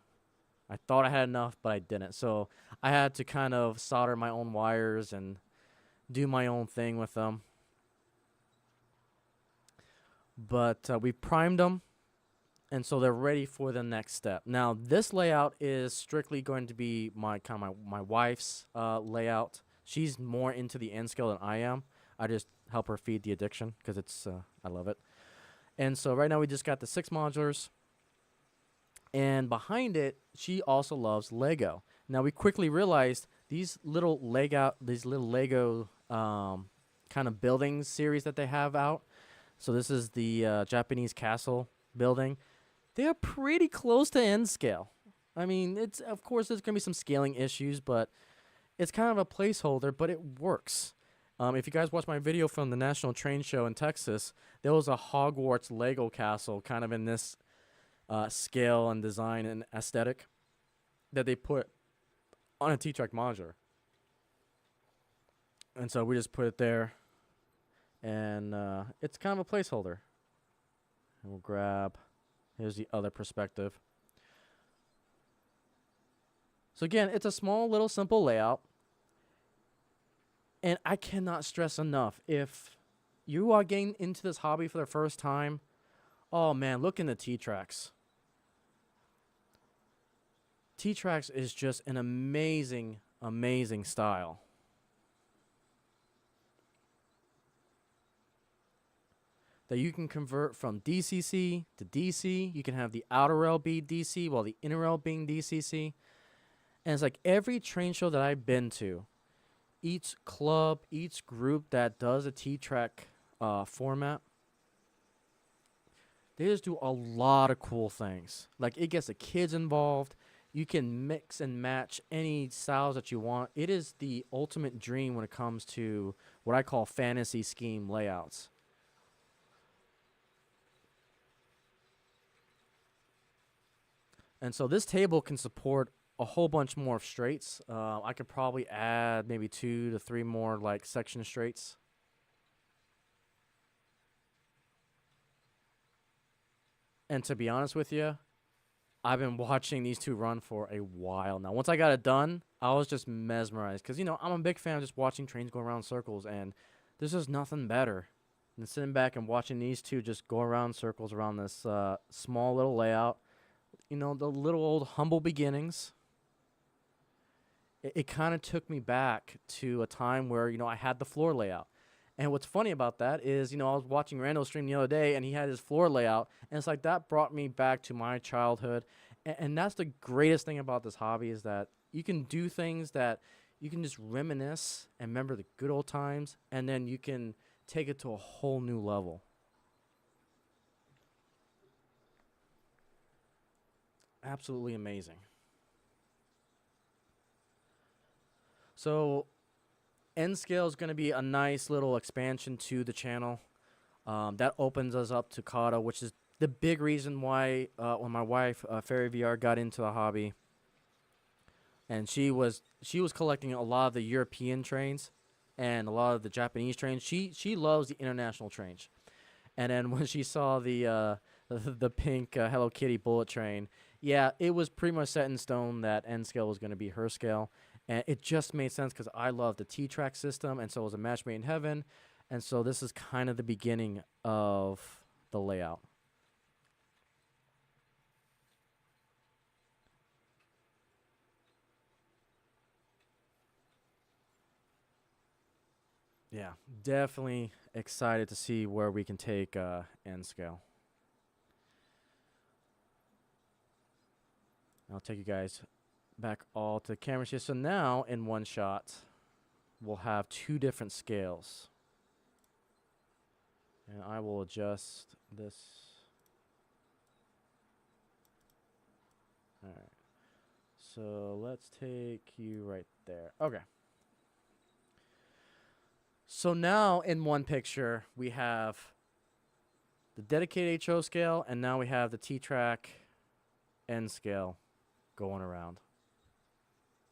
I thought I had enough, but I didn't. So I had to kind of solder my own wires and do my own thing with them. But we primed them, and so they're ready for the next step. Now, this layout is strictly going to be my wife's layout. She's more into the N scale than I am. I just help her feed the addiction because it's I love it. And so right now we just got the 6 modulars. And behind it, she also loves Lego. Now we quickly realized these little Lego kind of building series that they have out. So this is the Japanese castle building. They are pretty close to N scale. I mean, it's of course there's gonna be some scaling issues, but it's kind of a placeholder, but it works. If you guys watch my video from the National Train Show in Texas, there was a Hogwarts Lego castle kind of in this scale and design and aesthetic that they put on a T-track modular. And so we just put it there, and it's kind of a placeholder. And we'll grab, here's the other perspective. So again, it's a small little simple layout. And I cannot stress enough, if you are getting into this hobby for the first time, oh man, look in the T-tracks. T-tracks is just an amazing, amazing style. That you can convert from DCC to DC. You can have the outer rail be DC while the inner rail being DCC. And it's like every train show that I've been to, each club, each group that does a T-track format, they just do a lot of cool things. Like it gets the kids involved. You can mix and match any styles that you want. It is the ultimate dream when it comes to what I call fantasy scheme layouts. And so this table can support a whole bunch more of straights. I could probably add maybe 2 to 3 more like section straights. And to be honest with you, I've been watching these two run for a while now. Once I got it done, I was just mesmerized. Because, you know, I'm a big fan of just watching trains go around circles. And there's just nothing better than sitting back and watching these two just go around circles around this small little layout. You know, the little old humble beginnings. It kind of took me back to a time where, you know, I had the floor layout. And what's funny about that is, you know, I was watching Randall's stream the other day, and he had his floor layout, and it's like that brought me back to my childhood. And that's the greatest thing about this hobby is that you can do things that you can just reminisce and remember the good old times, and then you can take it to a whole new level. Absolutely amazing. So N scale is going to be a nice little expansion to the channel. That opens us up to Kata, which is the big reason why when my wife Fairy VR got into the hobby, and she was collecting a lot of the European trains and a lot of the Japanese trains. She loves the international trains, And then when she saw the pink Hello Kitty bullet train, yeah, it was pretty much set in stone that N scale was going to be her scale, and it just made sense because I love the T track system, and so it was a match made in heaven, and so this is kind of the beginning of the layout. Yeah, definitely excited to see where we can take N scale. I'll take you guys back all to the camera here. So now in one shot, we'll have two different scales. And I will adjust this. All right. So let's take you right there. Okay. So now in one picture, we have the dedicated HO scale, and now we have the T-Track N scale going around.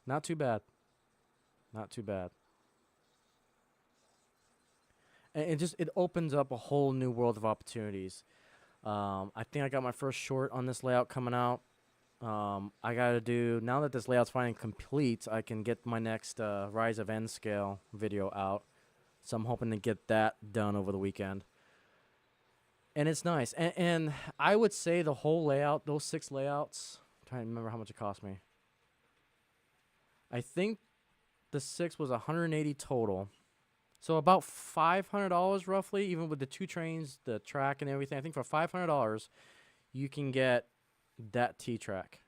Not too bad. Not too bad. And it opens up a whole new world of opportunities. I think I got my first short on this layout coming out. I got to do, now that this layout's finally complete, I can get my next Rise of N scale video out. So I'm hoping to get that done over the weekend. And it's nice. And I would say the whole layout, those 6 layouts, I'm trying to remember how much it cost me. I think the 6 was 180 total. So about $500 roughly, even with the 2 trains, the track and everything. I think for $500, you can get that T-Track.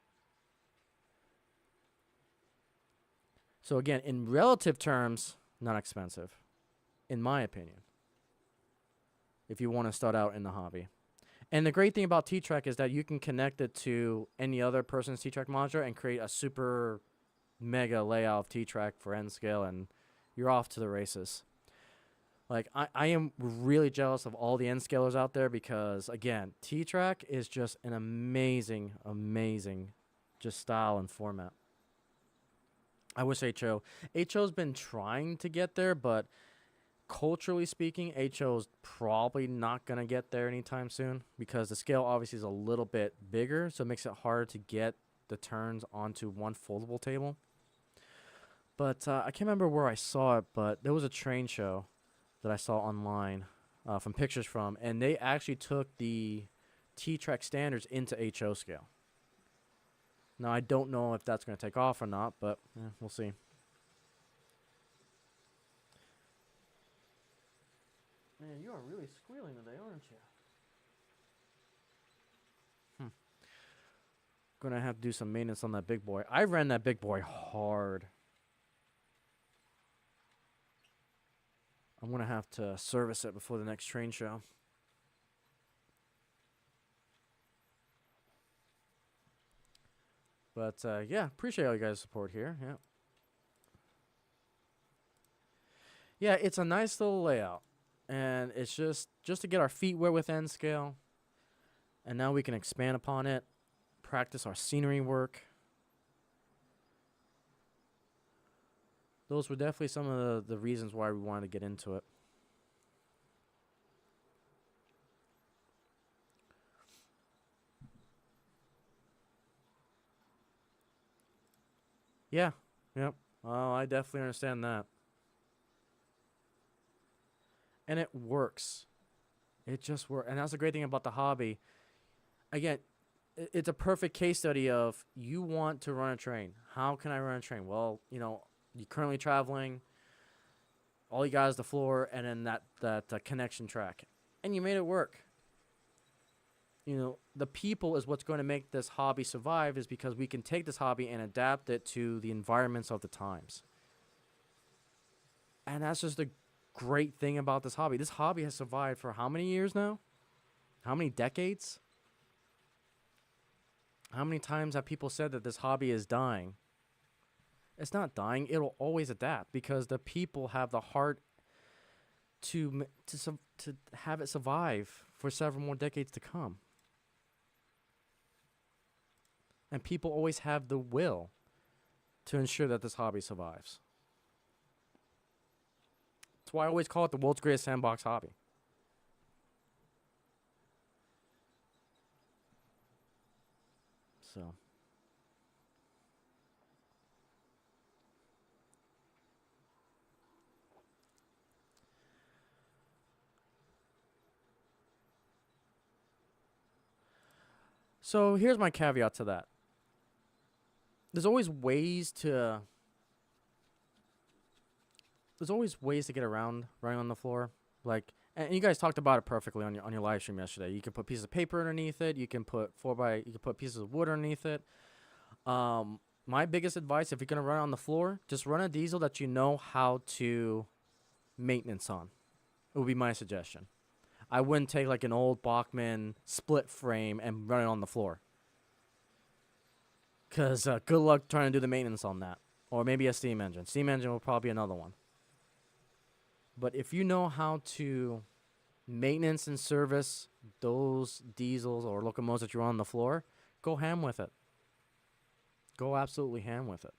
So again, in relative terms, not expensive, in my opinion, if you want to start out in the hobby. And the great thing about T-Track is that you can connect it to any other person's T-Track monitor and create a super mega layout of T-Track for N scale, and you're off to the races. Like, I am really jealous of all the N scalers out there because, again, T-Track is just an amazing, amazing just style and format. I wish HO's been trying to get there, but culturally speaking, HO's probably not going to get there anytime soon because the scale obviously is a little bit bigger, so it makes it harder to get the turns onto one foldable table. But I can't remember where I saw it, but there was a train show that I saw online from pictures from, and they actually took the T-Track standards into HO scale. Now, I don't know if that's going to take off or not, but we'll see. Man, you are really squealing today, aren't you? Gonna have to do some maintenance on that big boy. I ran that big boy hard. I'm going to have to service it before the next train show. But, yeah, appreciate all you guys' support here. Yeah. Yeah, it's a nice little layout. And it's just to get our feet wet with N scale. And now we can expand upon it, practice our scenery work. Those were definitely some of the reasons why we wanted to get into it. Yeah. Yep. Oh, I definitely understand that. And it works. It just works. And that's the great thing about the hobby. Again, it's a perfect case study of you want to run a train. How can I run a train? Well, you're currently traveling. All you got is the floor and then that connection track. And you made it work. The people is what's going to make this hobby survive is because we can take this hobby and adapt it to the environments of the times. And that's just the great thing about this hobby. This hobby has survived for how many years now? How many decades? How many times have people said that this hobby is dying? It's not dying. It'll always adapt because the people have the heart to have it survive for several more decades to come. And people always have the will to ensure that this hobby survives. That's why I always call it the world's greatest sandbox hobby. So here's my caveat to that. There's always ways to get around running on the floor. Like, and you guys talked about it perfectly on your live stream yesterday. You can put pieces of paper underneath it. You can put you can put pieces of wood underneath it. My biggest advice, if you're gonna run on the floor, just run a diesel that you know how to maintenance on. It would be my suggestion. I wouldn't take like an old Bachmann split frame and run it on the floor. Because good luck trying to do the maintenance on that. Or maybe a steam engine. Steam engine will probably be another one. But if you know how to maintenance and service those diesels or locomotives that you're on the floor, go ham with it. Go absolutely ham with it.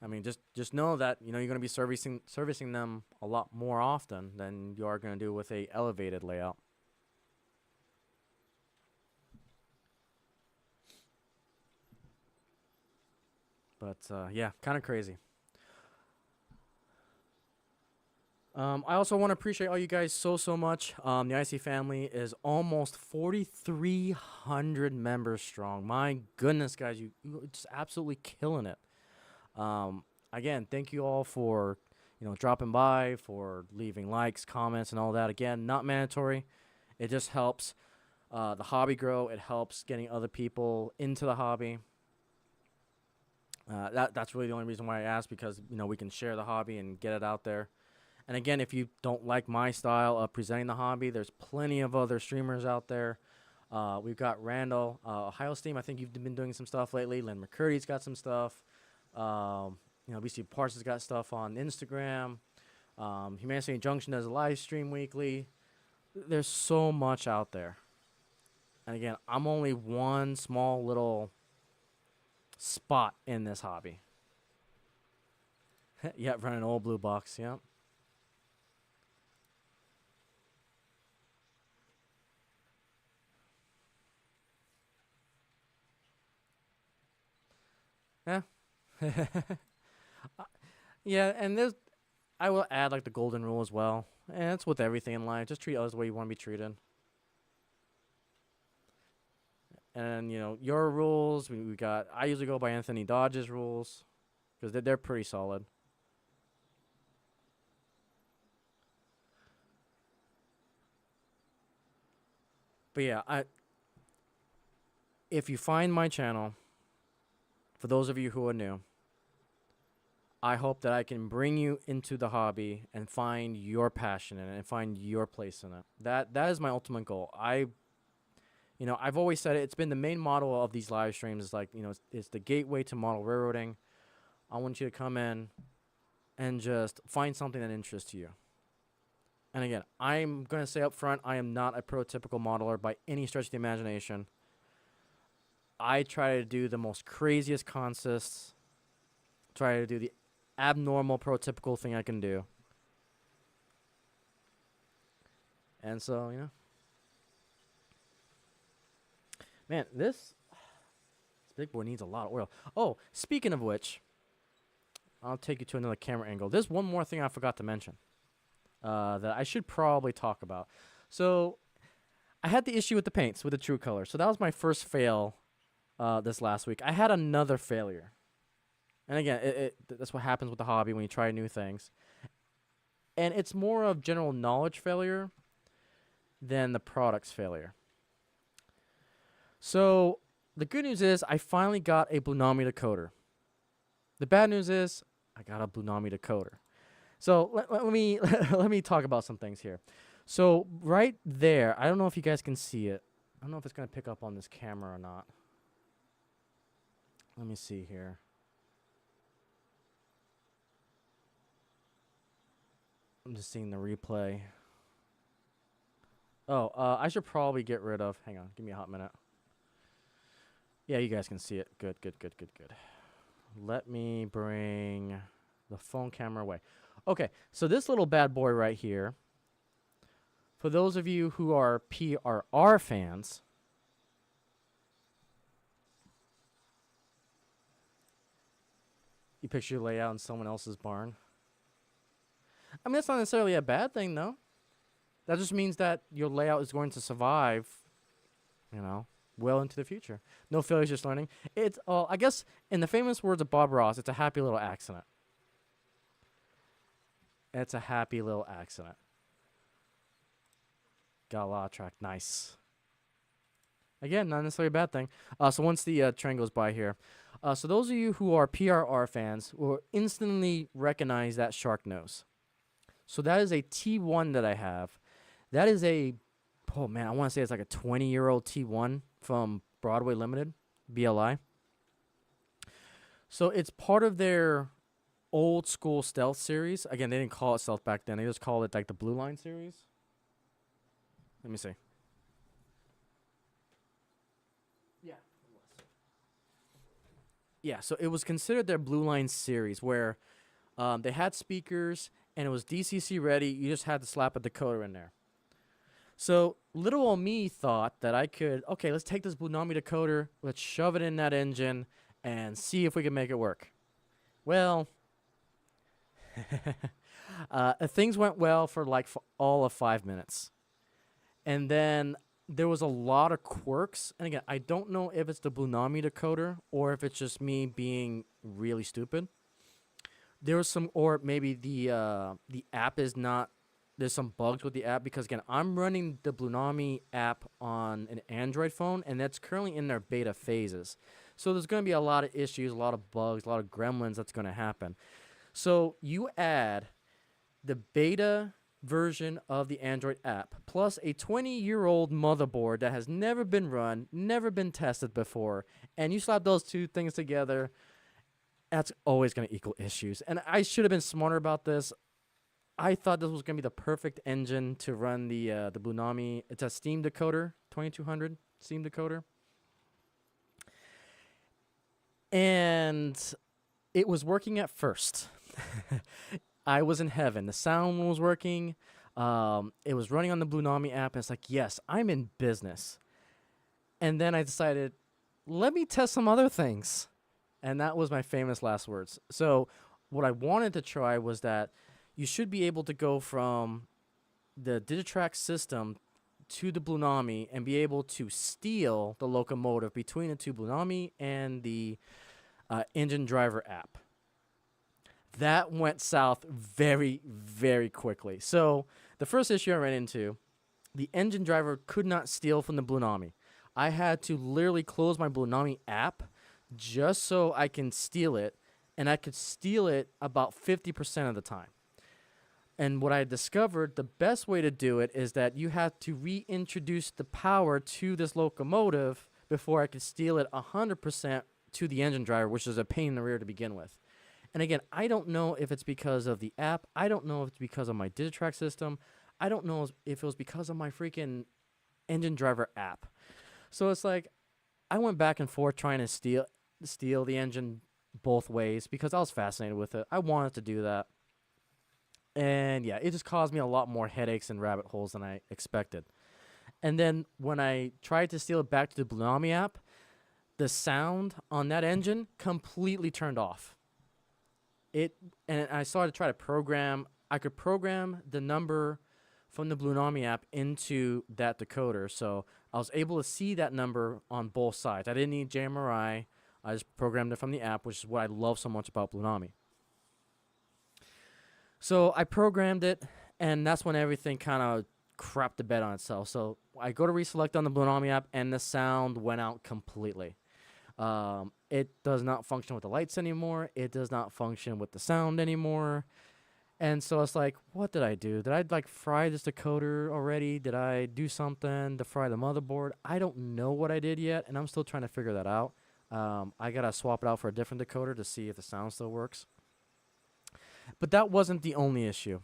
I mean, just know that you're going to be servicing them a lot more often than you are going to do with a elevated layout. But yeah, kind of crazy. I also want to appreciate all you guys so much. The Icey family is almost 4,300 members strong. My goodness, guys, you just absolutely killing it. Again, thank you all for dropping by, for leaving likes, comments, and all that. Again, not mandatory. It just helps the hobby grow. It helps getting other people into the hobby. That's really the only reason why I asked, because we can share the hobby and get it out there. And again, if you don't like my style of presenting the hobby, there's plenty of other streamers out there. We've got Randall, Ohio Steam. I think you've been doing some stuff lately. Lynn McCurdy's got some stuff. BC Parts has got stuff on Instagram. Humanity Junction does a live stream weekly. There's so much out there. And again, I'm only one small little spot in this hobby. Yep, running old blue box. Yep. Yeah. Yeah, and I will add like the golden rule as well. And it's with everything in life. Just treat others the way you want to be treated. And your rules, we got. I usually go by Anthony Dodge's rules because they're pretty solid. But yeah, if you find my channel, for those of you who are new, I hope that I can bring you into the hobby and find your passion in it and find your place in it. That is my ultimate goal. I've always said it. It's been the main motto of these live streams. Is like, it's the gateway to model railroading. I want you to come in and just find something that interests you. And again, I'm going to say up front, I am not a prototypical modeler by any stretch of the imagination. I try to do the most craziest consists, try to do the abnormal prototypical thing I can do. And so, man, this big boy needs a lot of oil. Oh, speaking of which, I'll take you to another camera angle. There's one more thing I forgot to mention that I should probably talk about. So I had the issue with the paints, with the true color. So that was my first fail this last week. I had another failure. And again, that's what happens with the hobby when you try new things. And it's more of general knowledge failure than the product's failure. So the good news is I finally got a Blunomi decoder. The bad news is I got a Blunomi decoder. So let me let me talk about some things here. So right there, I don't know if you guys can see it. I don't know if it's going to pick up on this camera or not. Let me see here. I'm just seeing the replay. Oh, I should probably get rid of. Hang on, give me a hot minute. Yeah, you guys can see it. Good. Let me bring the phone camera away. Okay, so this little bad boy right here, For those of you who are PRR fans, you picture your layout in someone else's barn. I mean, that's not necessarily a bad thing, though. That just means that your layout is going to survive, you know, well into the future. No failures, just learning. It's, I guess, in the famous words of Bob Ross, it's a happy little accident. It's a happy little accident. Got a lot of track. Nice. Again, not necessarily a bad thing. So once the train goes by here. So those of you who are PRR fans will instantly recognize that shark nose. So that is a T1 that I have. That is a, oh man, I want to say it's like a 20-year-old T1 from Broadway Limited, BLI. So it's part of their old school stealth series. Again, they didn't call it stealth back then. They just called it like the Blue Line series. Let me see. Yeah, it was. Yeah, so it was considered their Blue Line series where they had speakers and it was DCC ready. You just had to slap a decoder in there. So little old me thought that I could, okay, let's take this Blunami decoder, let's shove it in that engine and see if we can make it work. Well, things went well for like all of 5 minutes. And then there was a lot of quirks. And again, I don't know if it's the Blunami decoder or if it's just me being really stupid. There was some, or maybe the app is not, there's some bugs with the app because, again, I'm running the Blunami app on an Android phone, and that's currently in their beta phases. So there's going to be a lot of issues, a lot of bugs, a lot of gremlins that's going to happen. So you add the beta version of the Android app plus a 20-year-old motherboard that has never been run, never been tested before, and you slap those two things together, that's always going to equal issues. And I should have been smarter about this. I thought this was going to be the perfect engine to run the Blunami. It's a Steam decoder, 2200 Steam decoder. And it was working at first. I was in heaven. The sound was working. It was running on the Blunami app. And it's like, yes, I'm in business. And then I decided, let me test some other things. And that was my famous last words. So what I wanted to try was that you should be able to go from the Digitrax system to the Blunami and be able to steal the locomotive between the two Blunami and the engine driver app. That went south very, very quickly. So the first issue I ran into, the engine driver could not steal from the Blunami. I had to literally close my Blunami app just so I can steal it, and I could steal it about 50% of the time. And what I discovered, the best way to do it is that you have to reintroduce the power to this locomotive before I could steal it 100% to the engine driver, which is a pain in the rear to begin with. And again, I don't know if it's because of the app. I don't know if it's because of my Digitrax system. I don't know if it was because of my freaking engine driver app. So it's like I went back and forth trying to steal the engine both ways because I was fascinated with it. I wanted to do that. And yeah, it just caused me a lot more headaches and rabbit holes than I expected. And then when I tried to steal it back to the Blunami app, the sound on that engine completely turned off. And I started to try to program. I could program the number from the Blunami app into that decoder. So I was able to see that number on both sides. I didn't need JMRI. I just programmed it from the app, which is what I love so much about Blunami. So I programmed it, and that's when everything kind of crapped the bed on itself. So I go to reselect on the Blunami app, and the sound went out completely. It does not function with the lights anymore. It does not function with the sound anymore. And so it's like, what did I do? Did I like fry this decoder already? Did I do something to fry the motherboard? I don't know what I did yet, and I'm still trying to figure that out. I got to swap it out for a different decoder to see if the sound still works. But that wasn't the only issue.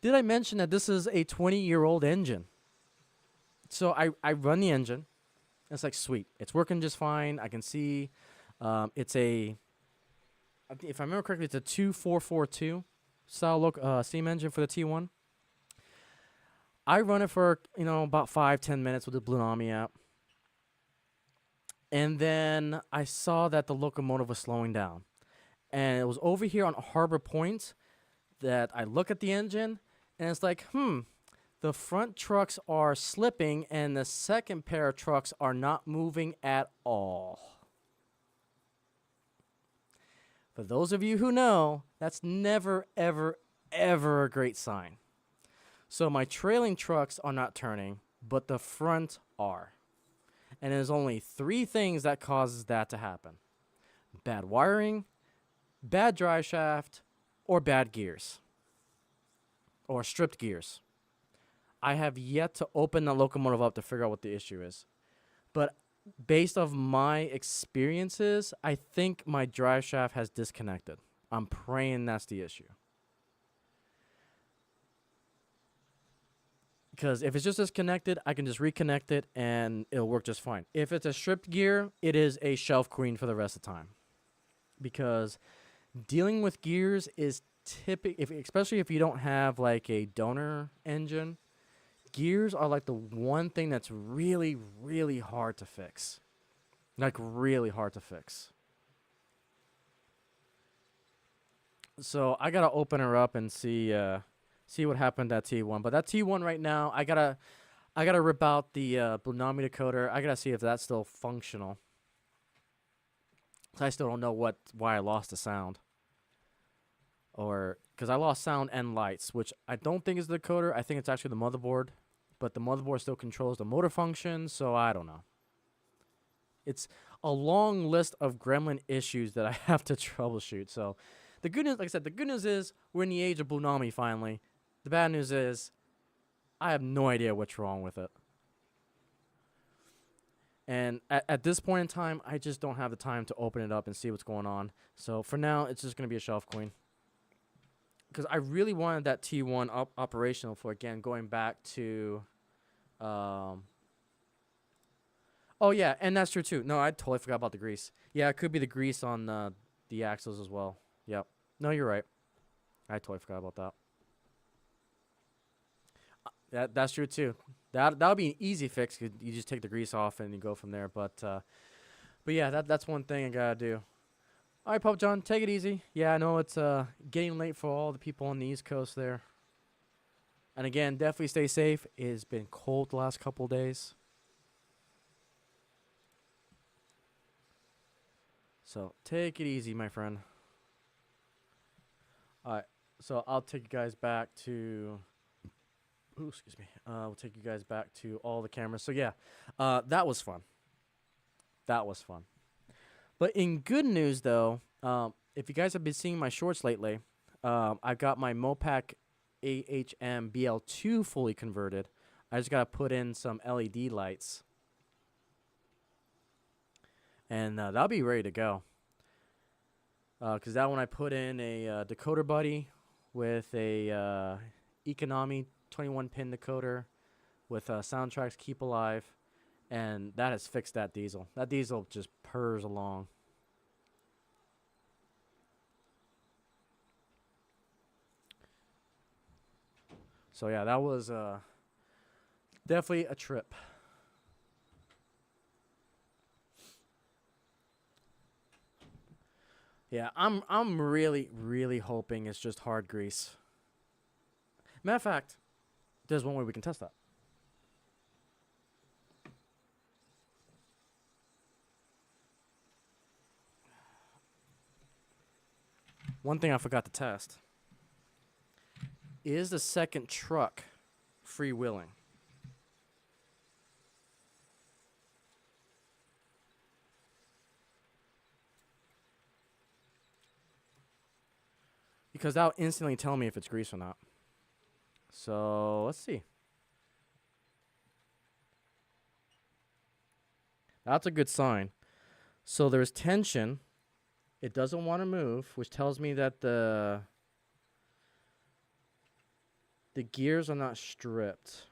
Did I mention that this is a 20-year-old engine? So I run the engine. It's like, sweet. It's working just fine. I can see it's a, if I remember correctly, it's a 2442 style steam engine for the T1. I run it for, about 5-10 minutes with the Blunami app. And then I saw that the locomotive was slowing down. And it was over here on Harbor Point that I look at the engine, and it's like, the front trucks are slipping, and the second pair of trucks are not moving at all. For those of you who know, that's never, ever, ever a great sign. So my trailing trucks are not turning, but the front are. And there's only 3 things that causes that to happen: bad wiring, bad drive shaft, or bad gears. Or stripped gears. I have yet to open the locomotive up to figure out what the issue is. But based off my experiences, I think my drive shaft has disconnected. I'm praying that's the issue. Because if it's just disconnected, I can just reconnect it and it'll work just fine. If it's a stripped gear, it is a shelf queen for the rest of the time. Because dealing with gears is especially if you don't have like a donor engine, gears are like the one thing that's really, really hard to fix. Like really hard to fix. So I gotta open her up and see what happened to that T1. But that T1 right now, I gotta rip out the Blunami decoder. I gotta see if that's still functional. I still don't know why I lost the sound. Or because I lost sound and lights, which I don't think is the decoder. I think it's actually the motherboard. But the motherboard still controls the motor function, so I don't know. It's a long list of gremlin issues that I have to troubleshoot. So the good news, like I said, the good news is we're in the age of Blunami finally. The bad news is I have no idea what's wrong with it. And at this point in time, I just don't have the time to open it up and see what's going on. So for now, it's just going to be a shelf queen. Because I really wanted that T1 operational for, again, going back to... oh, yeah, and that's true, too. No, I totally forgot about the grease. Yeah, it could be the grease on the axles as well. Yep. No, you're right. I totally forgot about that. That's true, too. That would be an easy fix. You just take the grease off and you go from there. But yeah, that's one thing I got to do. All right, Pop John, take it easy. Yeah, I know it's getting late for all the people on the East Coast there. And again, definitely stay safe. It's been cold the last couple days. So take it easy, my friend. All right, so I'll take you guys back to... Ooh, excuse me. We'll take you guys back to all the cameras. So yeah, that was fun. That was fun. But in good news, though, if you guys have been seeing my shorts lately, I've got my Mopac AHM BL2 fully converted. I just got to put in some LED lights. And that'll be ready to go. Because that one I put in a decoder buddy with a Economy 21-pin decoder with Soundtracks Keep Alive. And that has fixed that diesel. That diesel just purrs along. So yeah, that was definitely a trip. Yeah, I'm really, really hoping it's just hard grease. Matter of fact, there's one way we can test that. One thing I forgot to test is the second truck freewheeling. Because that'll instantly tell me if it's grease or not. So let's see. That's a good sign. So there's tension. It doesn't want to move, which tells me that the gears are not stripped.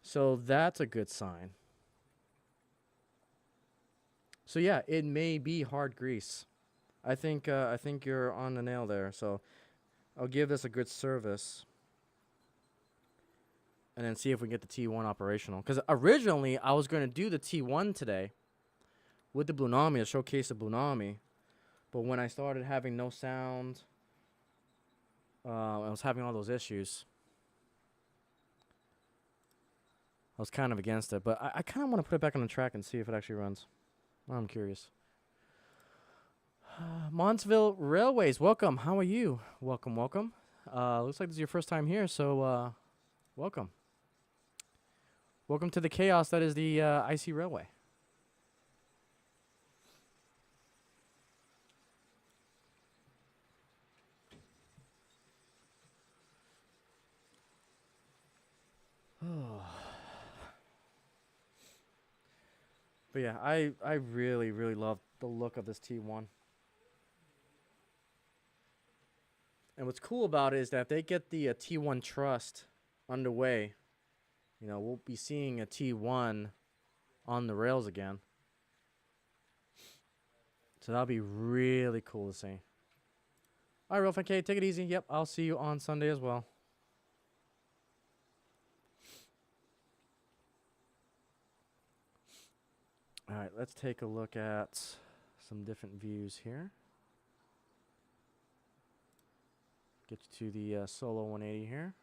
So that's a good sign. So yeah, it may be hard grease. I think you're on the nail there. So I'll give this a good service. And then see if we can get the T1 operational. Because originally, I was going to do the T1 today with the Blunami to showcase the Blunami. But when I started having no sound, I was having all those issues. I was kind of against it. But I kind of want to put it back on the track and see if it actually runs. I'm curious. Montville Railways, welcome. How are you? Welcome, welcome. Looks like this is your first time here, so welcome. Welcome to the chaos that is the Icey Railway. But yeah, I really, really love the look of this T1. And what's cool about it is that if they get the T1 Trust underway, you know, we'll be seeing a T1 on the rails again. So that'll be really cool to see. All right, Rolf and K, take it easy. Yep, I'll see you on Sunday as well. All right, let's take a look at some different views here. Get you to the solo 180 here.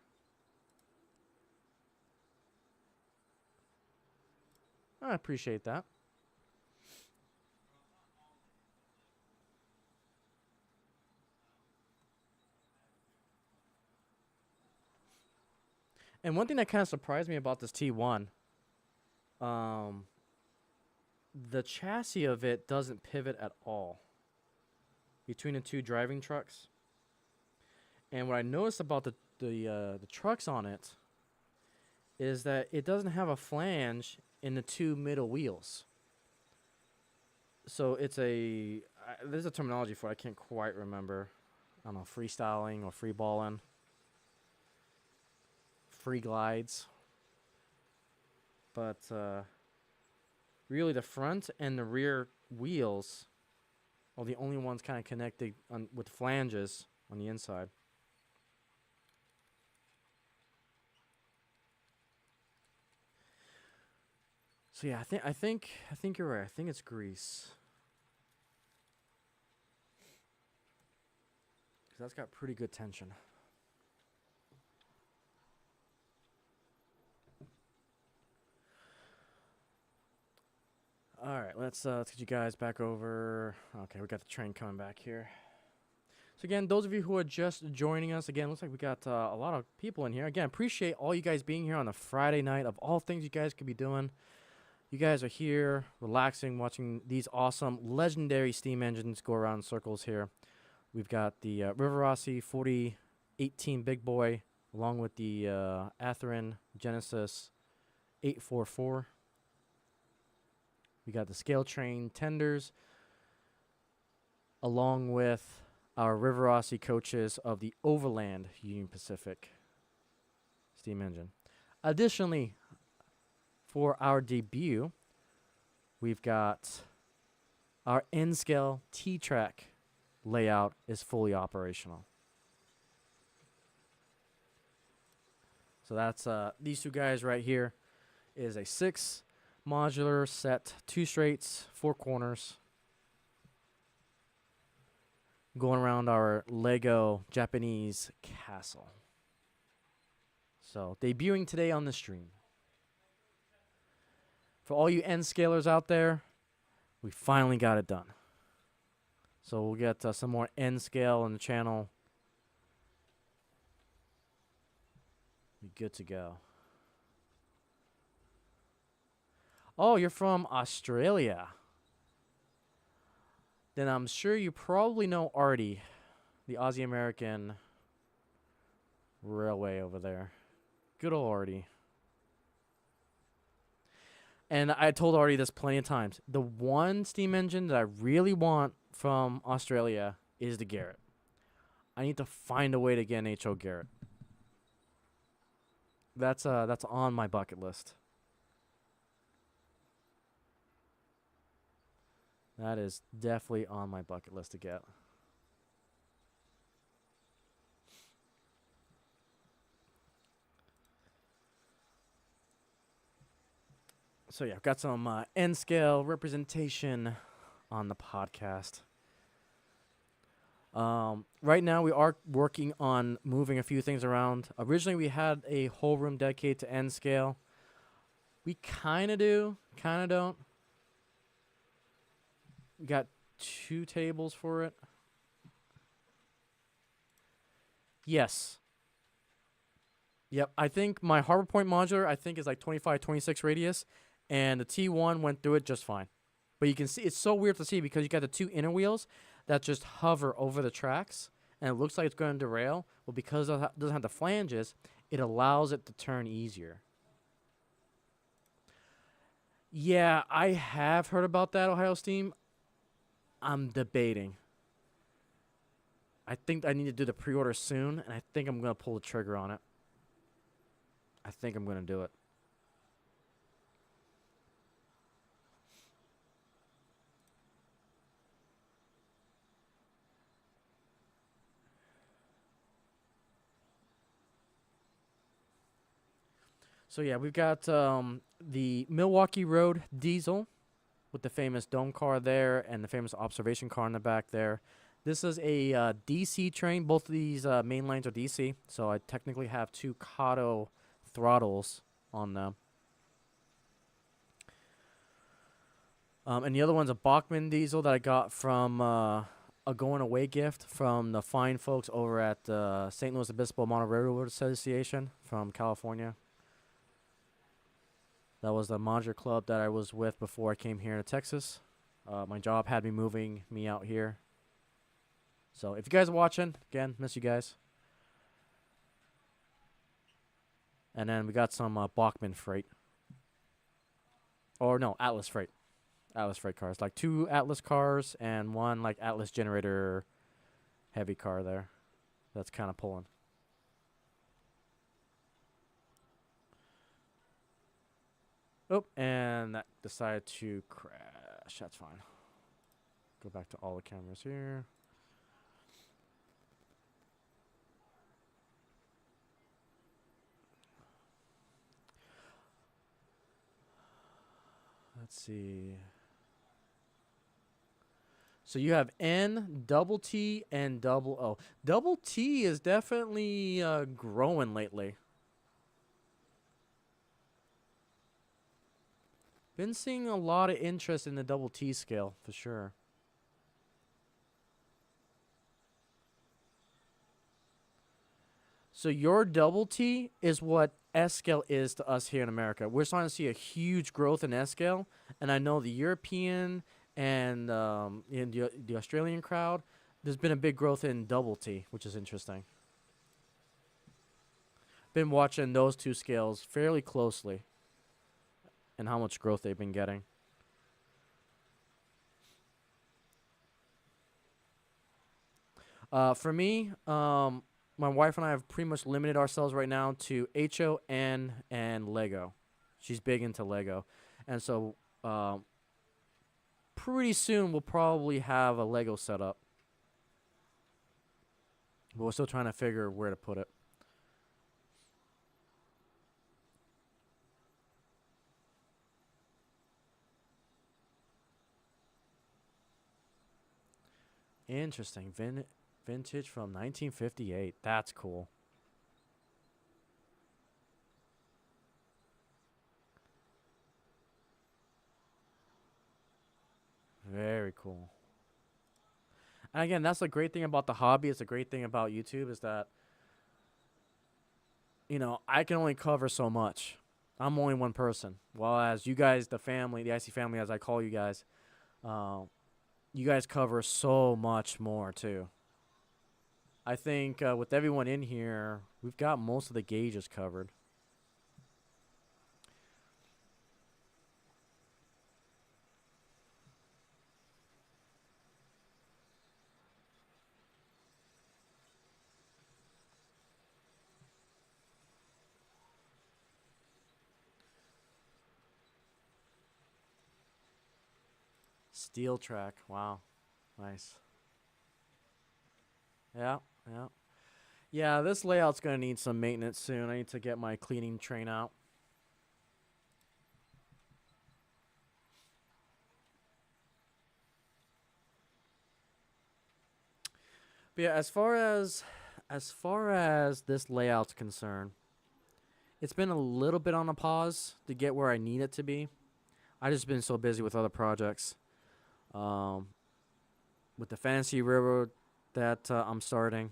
I appreciate that. And one thing that kind of surprised me about this T1, the chassis of it doesn't pivot at all between the two driving trucks. And what I noticed about the trucks on it is that it doesn't have a flange in the two middle wheels. So it's there's a terminology for it, I can't quite remember. I don't know, freestyling or free balling. Free glides. But really the front and the rear wheels are the only ones kind of connected with flanges on the inside. So yeah, I think you're right. I think it's grease. 'Cause that's got pretty good tension. All right, let's get you guys back over. Okay, we got the train coming back here. So again, those of you who are just joining us, again, looks like we got a lot of people in here. Again, appreciate all you guys being here on a Friday night. Of all things you guys could be doing, you guys are here, relaxing, watching these awesome, legendary steam engines go around in circles here. We've got the River Rossi 4018 Big Boy, along with the Atherin Genesis 844. We got the Scale Train Tenders, along with our River Rossi coaches of the Overland Union Pacific steam engine. Additionally, for our debut, we've got our N-scale T-track layout is fully operational. So that's these two guys right here is a 6 modular set, 2 straights, 4 corners, going around our Lego Japanese castle. So debuting today on the stream. For all you N-scalers out there, we finally got it done. So we'll get some more N-scale on the channel. Be good to go. Oh, you're from Australia. Then I'm sure you probably know Artie, the Aussie-American railway over there. Good old Artie. And I told Artie this plenty of times. The one steam engine that I really want from Australia is the Garrett. I need to find a way to get an HO Garrett. That's on my bucket list. That is definitely on my bucket list to get. So yeah, I've got some N scale representation on the podcast. Right now we are working on moving a few things around. Originally we had a whole room dedicated to N scale. We kind of do, kind of don't. We got 2 tables for it. Yes. Yep. I think my Harbor Point modular, I think, is like 25, 26 radius, and the T1 went through it just fine. But you can see, it's so weird to see because you got the 2 inner wheels that just hover over the tracks, and it looks like it's going to derail. Well, because it doesn't have the flanges, it allows it to turn easier. Yeah, I have heard about that, Ohio Steam. I'm debating. I think I need to do the pre-order soon, and I think I'm going to pull the trigger on it. I think I'm going to do it. So yeah, we've got the Milwaukee Road diesel with the famous dome car there and the famous observation car in the back there. This is a DC train. Both of these main lines are DC, so I technically have 2 Kato throttles on them. And the other one's a Bachmann diesel that I got from a going away gift from the fine folks over at St. Louis Obispo Motor Railroad Association from California. That was the modular club that I was with before I came here to Texas. My job had me moving me out here. So if you guys are watching, again, miss you guys. And then we got some Bachmann freight. Or no, Atlas freight. Atlas freight cars. Like 2 Atlas cars and 1 like Atlas generator heavy car there. That's kind of pulling. Oh, and that decided to crash. That's fine. Go back to all the cameras here. Let's see. So you have N, double T, and double O. Double T is definitely growing lately. Been seeing a lot of interest in the double T scale, for sure. So your double T is what S scale is to us here in America. We're starting to see a huge growth in S scale, and I know the European and in the Australian crowd, there's been a big growth in double T, which is interesting. Been watching those 2 scales fairly closely and how much growth they've been getting. For me, my wife and I have pretty much limited ourselves right now to HON and Lego. She's big into Lego. And so pretty soon we'll probably have a Lego setup. But we're still trying to figure where to put it. Interesting. Vintage from 1958. That's cool. Very cool. And again, that's the great thing about the hobby. It's a great thing about YouTube is that, I can only cover so much. I'm only one person. While as you guys, the family, the Icey family, as I call you guys, you guys cover so much more too. I think with everyone in here, we've got most of the gauges covered. Steel track. Wow. Nice. Yeah, yeah. Yeah, this layout's going to need some maintenance soon. I need to get my cleaning train out. But yeah, as far as this layout's concerned, it's been a little bit on a pause to get where I need it to be. I just been so busy with other projects. Um, with the fantasy railroad that I'm starting.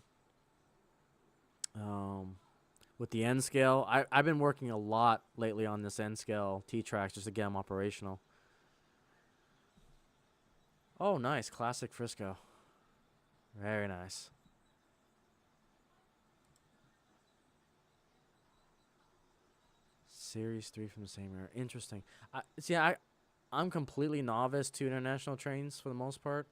Um, with the N scale, I've been working a lot lately on this N scale T tracks just to get them operational. Oh, nice, classic Frisco, very nice. Series 3 from the same era, interesting. I'm completely novice to international trains for the most part.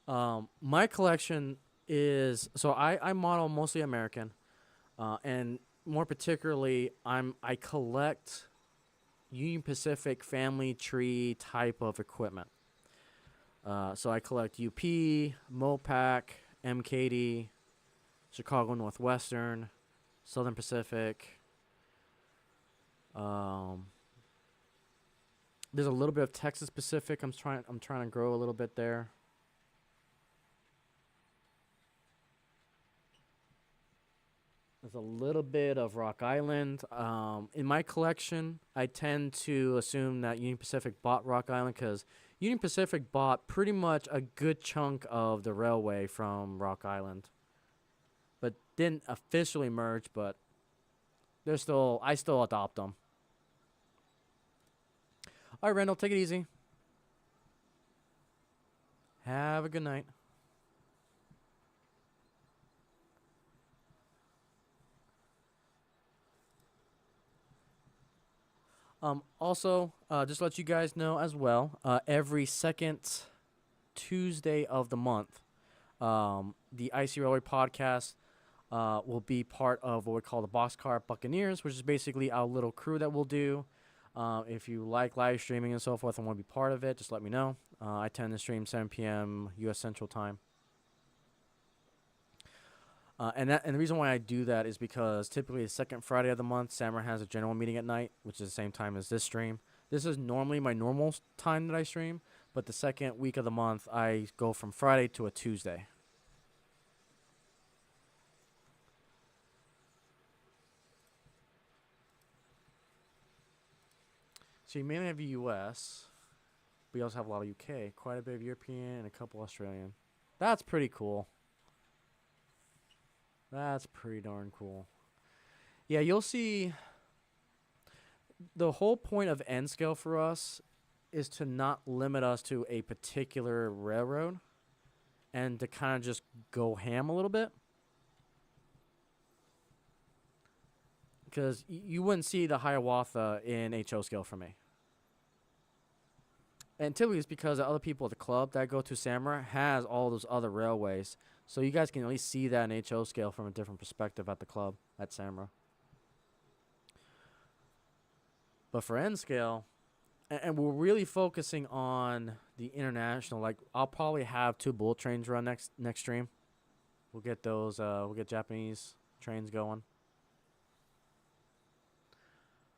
My collection is so I model mostly American, and more particularly, I collect Union Pacific family tree type of equipment. So I collect UP, Mopac, MKD, Chicago Northwestern, Southern Pacific. Um, there's a little bit of Texas Pacific. I'm trying to grow a little bit there. There's a little bit of Rock Island. In my collection, I tend to assume that Union Pacific bought Rock Island because Union Pacific bought pretty much a good chunk of the railway from Rock Island, but didn't officially merge. But I still adopt them. All right, Randall, take it easy. Have a good night. Also, just to let you guys know as well, every second Tuesday of the month, the Icey Railway podcast will be part of what we call the Boxcar Buccaneers, which is basically our little crew that we'll do. If you like live streaming and so forth and want to be part of it, just let me know. I tend to stream 7 p.m. U.S. Central Time. And the reason why I do that is because typically the second Friday of the month, Samurai has a general meeting at night, which is the same time as this stream. This is normally my normal time that I stream, but the second week of the month, I go from Friday to a Tuesday. So you mainly have US, but you also have a lot of UK, quite a bit of European, and a couple Australian. That's pretty cool. That's pretty darn cool. Yeah, you'll see the whole point of N scale for us is to not limit us to a particular railroad and to kind of just go ham a little bit. Because you wouldn't see the Hiawatha in HO scale for me. And typically it's because the other people at the club that go to Samurai has all those other railways. So you guys can at least see that in HO scale from a different perspective at the club at Samurai. But for N scale, and we're really focusing on the international. Like I'll probably have two bullet trains run next stream. We'll get those. We'll get Japanese trains going.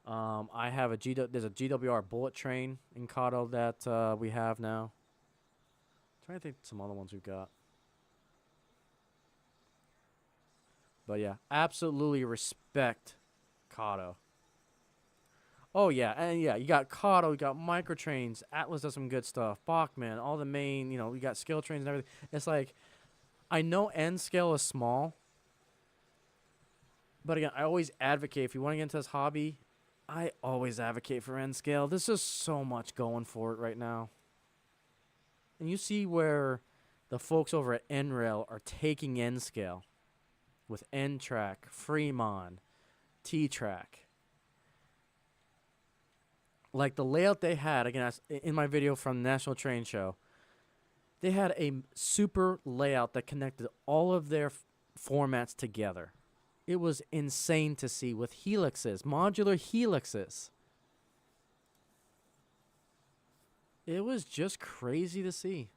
I have there's a GWR bullet train in Kato that we have now. I'm trying to think some other ones we've got. But yeah, absolutely respect Kato. Oh yeah, and yeah, you got Kato, you got microtrains. Atlas does some good stuff. Bachman, all the main, we got skill trains and everything. It's like I know N scale is small, but again, I always advocate if you want to get into this hobby, I always advocate for N scale. There's just so much going for it right now. And you see where the folks over at N-Rail are taking N scale with N-Track, Fremont, T-Track. Like the layout they had, again, in my video from the National Train Show, they had a super layout that connected all of their formats together. It was insane to see with helixes, modular helixes. It was just crazy to see.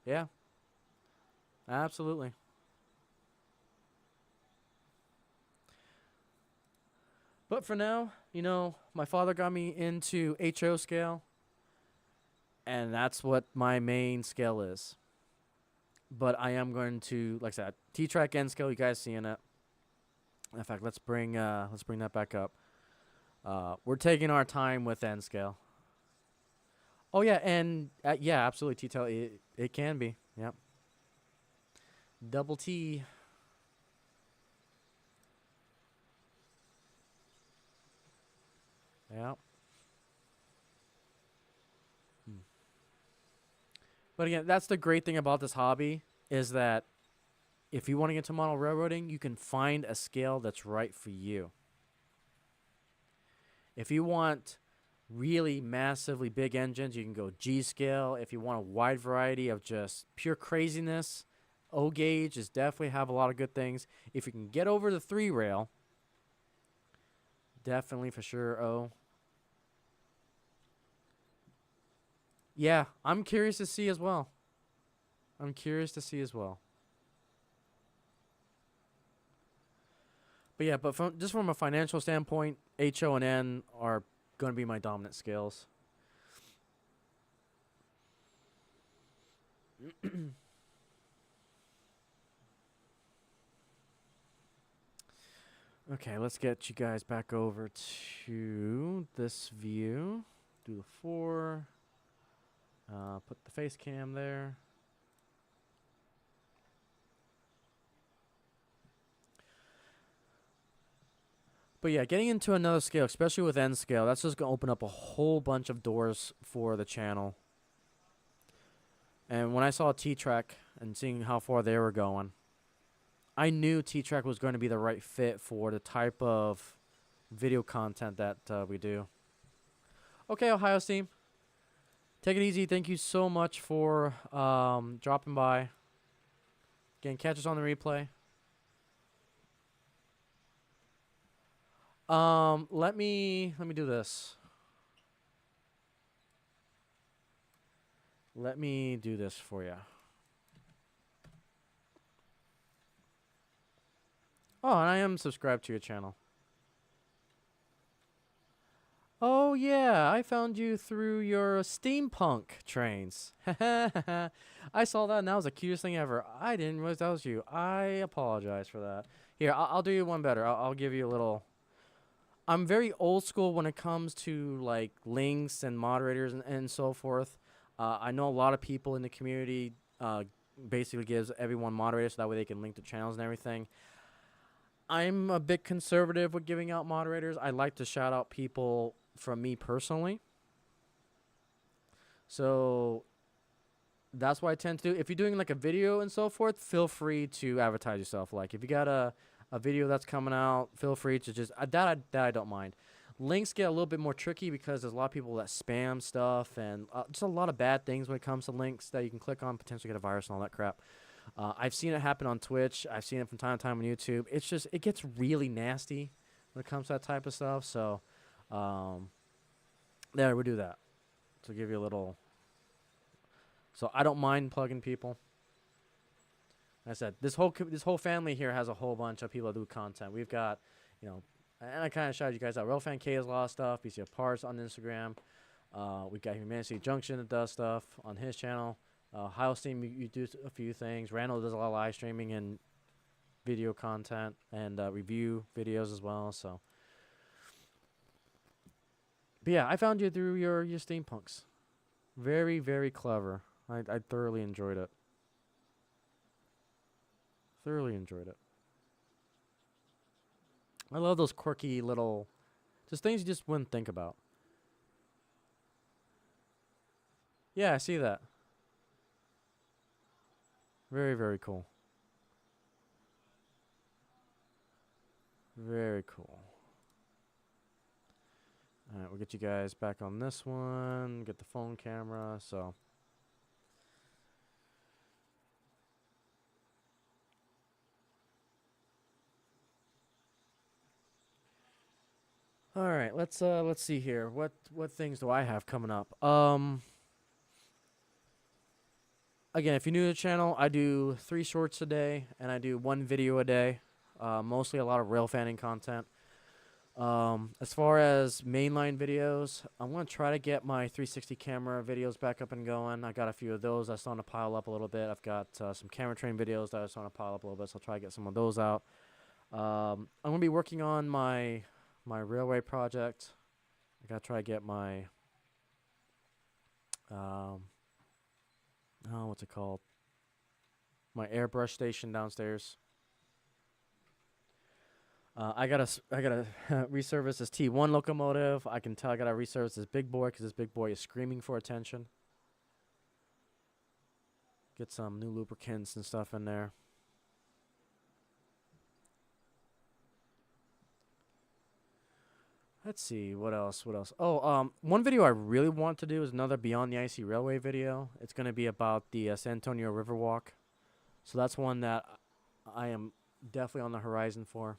Yeah, absolutely. But for now, you know, my father got me into HO scale, and that's what my main scale is. But I am going to, like I said, T-track N scale. You guys seeing it? In fact, let's bring that back up. We're taking our time with N scale. Oh yeah, and yeah, absolutely. T-tail. It can be. Yep. Double T. Yep. Hmm. But again, that's the great thing about this hobby is that if you want to get into model railroading, you can find a scale that's right for you. If you want really massively big engines, you can go G scale. If you want a wide variety of just pure craziness, O gauge is definitely have a lot of good things. If you can get over the 3 rail, definitely for sure O. Yeah, I'm curious to see as well. I'm curious to see as well. But yeah, but from just from a financial standpoint, HO and N are going to be my dominant scales. Okay, let's get you guys back over to this view. Do the 4. Put the face cam there. But yeah, getting into another scale, especially with N scale, that's just going to open up a whole bunch of doors for the channel. And when I saw T-Track and seeing how far they were going, I knew T-Track was going to be the right fit for the type of video content that we do. Okay, Ohio team. Take it easy. Thank you so much for dropping by. Again, catch us on the replay. Let me do this. Let me do this for you. Oh, and I am subscribed to your channel. Oh yeah, I found you through your steampunk trains. I saw that and that was the cutest thing ever. I didn't realize that was you. I apologize for that. Here, I'll do you one better. I'll give you a little. I'm very old school when it comes to like links and moderators and so forth. I know a lot of people in the community basically gives everyone moderators so that way they can link to channels and everything. I'm a bit conservative with giving out moderators. I like to shout out people from me personally. So that's what I tend to do. If you're doing like a video and so forth, feel free to advertise yourself. Like if you got a video that's coming out, feel free to just that I don't mind. Links get a little bit more tricky because there's a lot of people that spam stuff and just a lot of bad things when it comes to links that you can click on, potentially get a virus and all that crap. I've seen it happen on Twitch. I've seen it from time to time on YouTube. It's just it gets really nasty when it comes to that type of stuff. So there, we do that to give you a little. So I don't mind plugging people. Like I said, this whole family here has a whole bunch of people that do content. We've got, you know, and I kind of shouted you guys out. Railfan K has a lot of stuff. BC Parts on Instagram. We got Humanity Junction that does stuff on his channel. Steam, you do a few things. Randall does a lot of live streaming and video content and review videos as well. So, but yeah, I found you through your steampunks. Very, very clever. I thoroughly enjoyed it. Thoroughly enjoyed it. I love those quirky little, just things you just wouldn't think about. Yeah, I see that. Very, very cool. Very cool. Alright, we'll get you guys back on this one. Get the phone camera, so. Alright, let's see here. What things do I have coming up? Again, if you're new to the channel, I do 3 shorts a day and I do 1 video a day. Mostly a lot of rail fanning content. As far as mainline videos, I'm gonna try to get my 360 camera videos back up and going. I got a few of those that's starting to pile up a little bit. I've got some camera train videos that are starting to pile up a little bit, so I'll try to get some of those out. I'm gonna be working on my railway project. I gotta try to get my what's it called? My airbrush station downstairs. I gotta resurface this T1 locomotive. I can tell I gotta resurface this big boy because this big boy is screaming for attention. Get some new lubricants and stuff in there. Let's see, what else? What else? Oh, one video I really want to do is another Beyond the Icey Railway video. It's gonna be about the San Antonio Riverwalk. So that's one that I am definitely on the horizon for.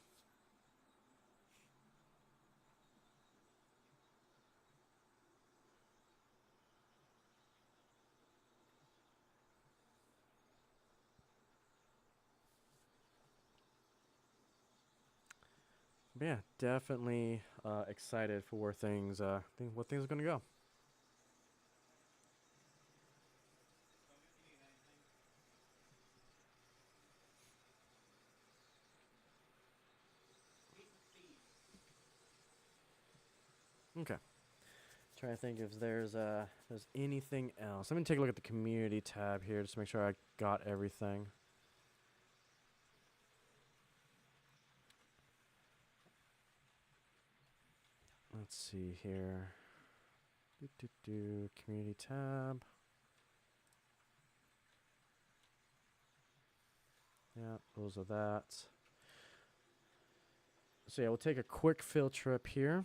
But yeah, definitely excited for where things what things are gonna go. Okay. Trying to think if there's anything else. Let me take a look at the community tab here just to make sure I got everything. Let's see here. Community tab. Yeah, those are that. So yeah, we'll take a quick field trip here.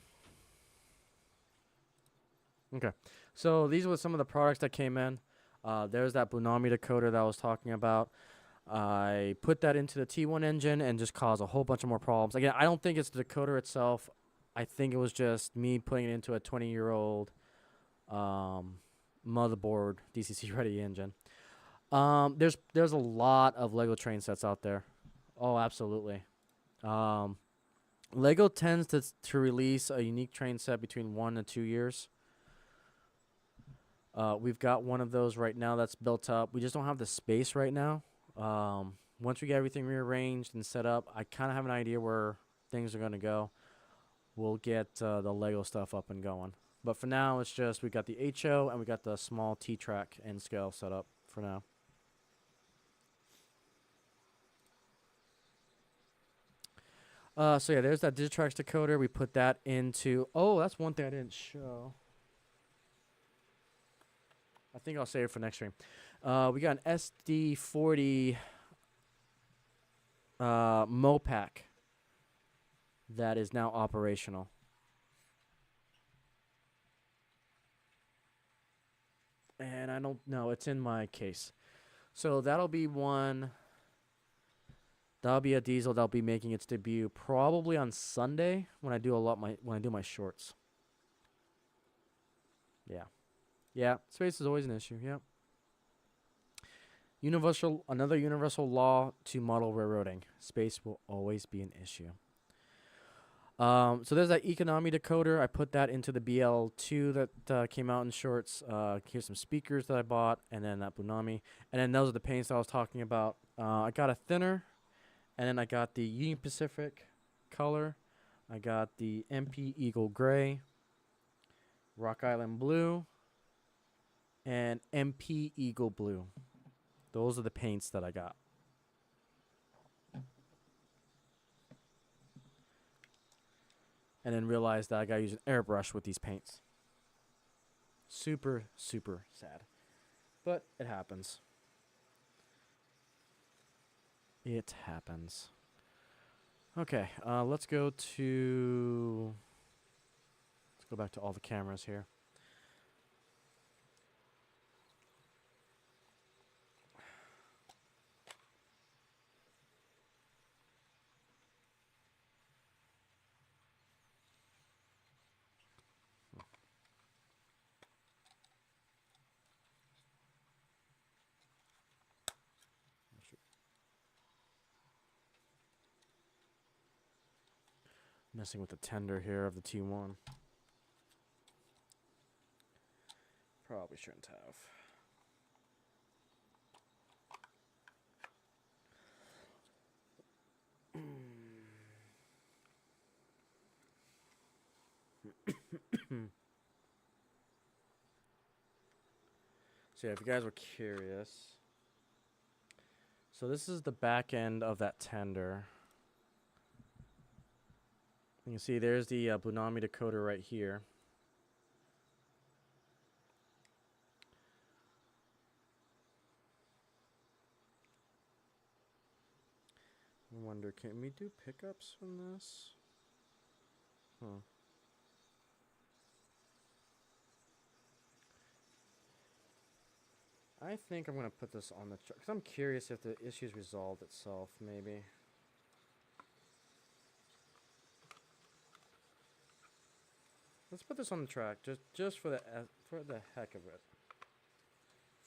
Okay, so these were some of the products that came in. There's that Bunami decoder that I was talking about. I put that into the T1 engine and just caused a whole bunch of more problems. Again, I don't think it's the decoder itself. I think it was just me putting it into a 20-year-old motherboard DCC ready engine. There's a lot of Lego train sets out there. Oh, absolutely. Lego tends to release a unique train set between 1 and 2 years. We've got one of those right now that's built up. We just don't have the space right now. Once we get everything rearranged and set up, I kind of have an idea where things are going to go. We'll get the Lego stuff up and going. But for now, it's just we got the HO and we got the small T-track and scale set up for now. So yeah, there's that Digitrax decoder. We put that into... Oh, that's one thing I didn't show. I think I'll save it for next stream. We got an SD40 Mopac that is now operational. And I don't know, it's in my case. So that'll be one. That'll be a diesel that'll be making its debut probably on Sunday when I do my shorts. Yeah. Yeah, space is always an issue. Yeah. Another universal law to model railroading. Space will always be an issue. So there's that economy decoder. I put that into the BL2 that came out in shorts. Here's some speakers that I bought, and then that Bunami. And then those are the paints that I was talking about. I got a thinner, and then I got the Union Pacific color. I got the MP Eagle Gray, Rock Island Blue, and MP Eagle Blue. Those are the paints that I got. And then realized that I got to use an airbrush with these paints. Super, super sad. But it happens. It happens. Okay, let's go back to all the cameras here. Messing with the tender here of the T1. Probably shouldn't have. So yeah, if you guys were curious. So this is the back end of that tender. You can see there's the Bunami decoder right here. I wonder, can we do pickups from this? Huh. I think I'm going to put this on the truck, because I'm curious if the issue's resolved itself, maybe. Let's put this on the track, just for the heck of it.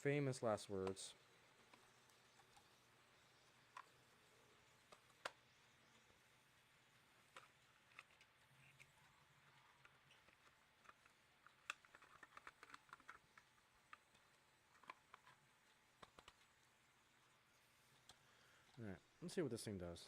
Famous last words. Alright, let's see what this thing does.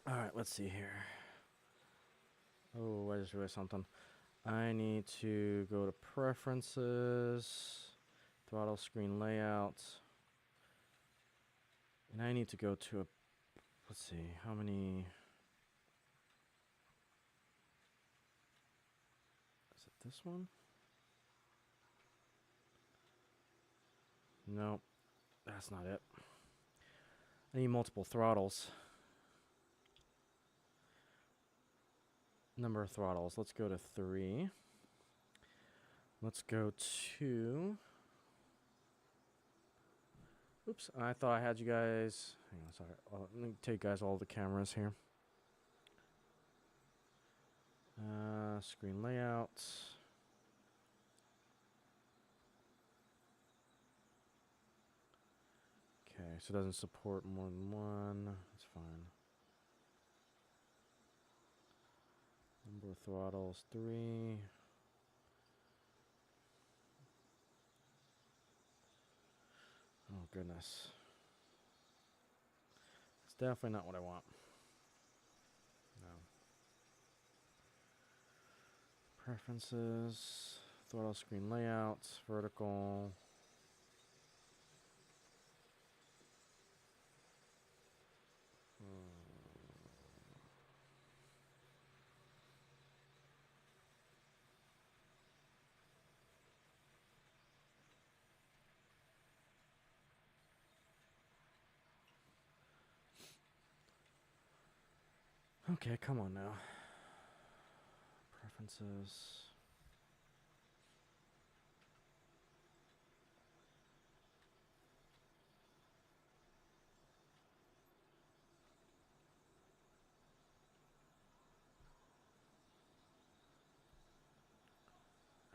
Alright, let's see here. Oh, I just realized something. I need to go to preferences, throttle screen layout, and I need to go to a, let's see, how many, is it this one? Nope, that's not it. I need multiple throttles. Number of throttles. Let's go to 3. Let's go to... Oops, I thought I had you guys... Hang on, sorry. Let me take you guys all the cameras here. Screen layout. Okay, so it doesn't support more than one. That's fine. Number of throttles, 3. Oh, goodness. It's definitely not what I want. No. Preferences, throttle screen layout, vertical. Okay, come on now. Preferences.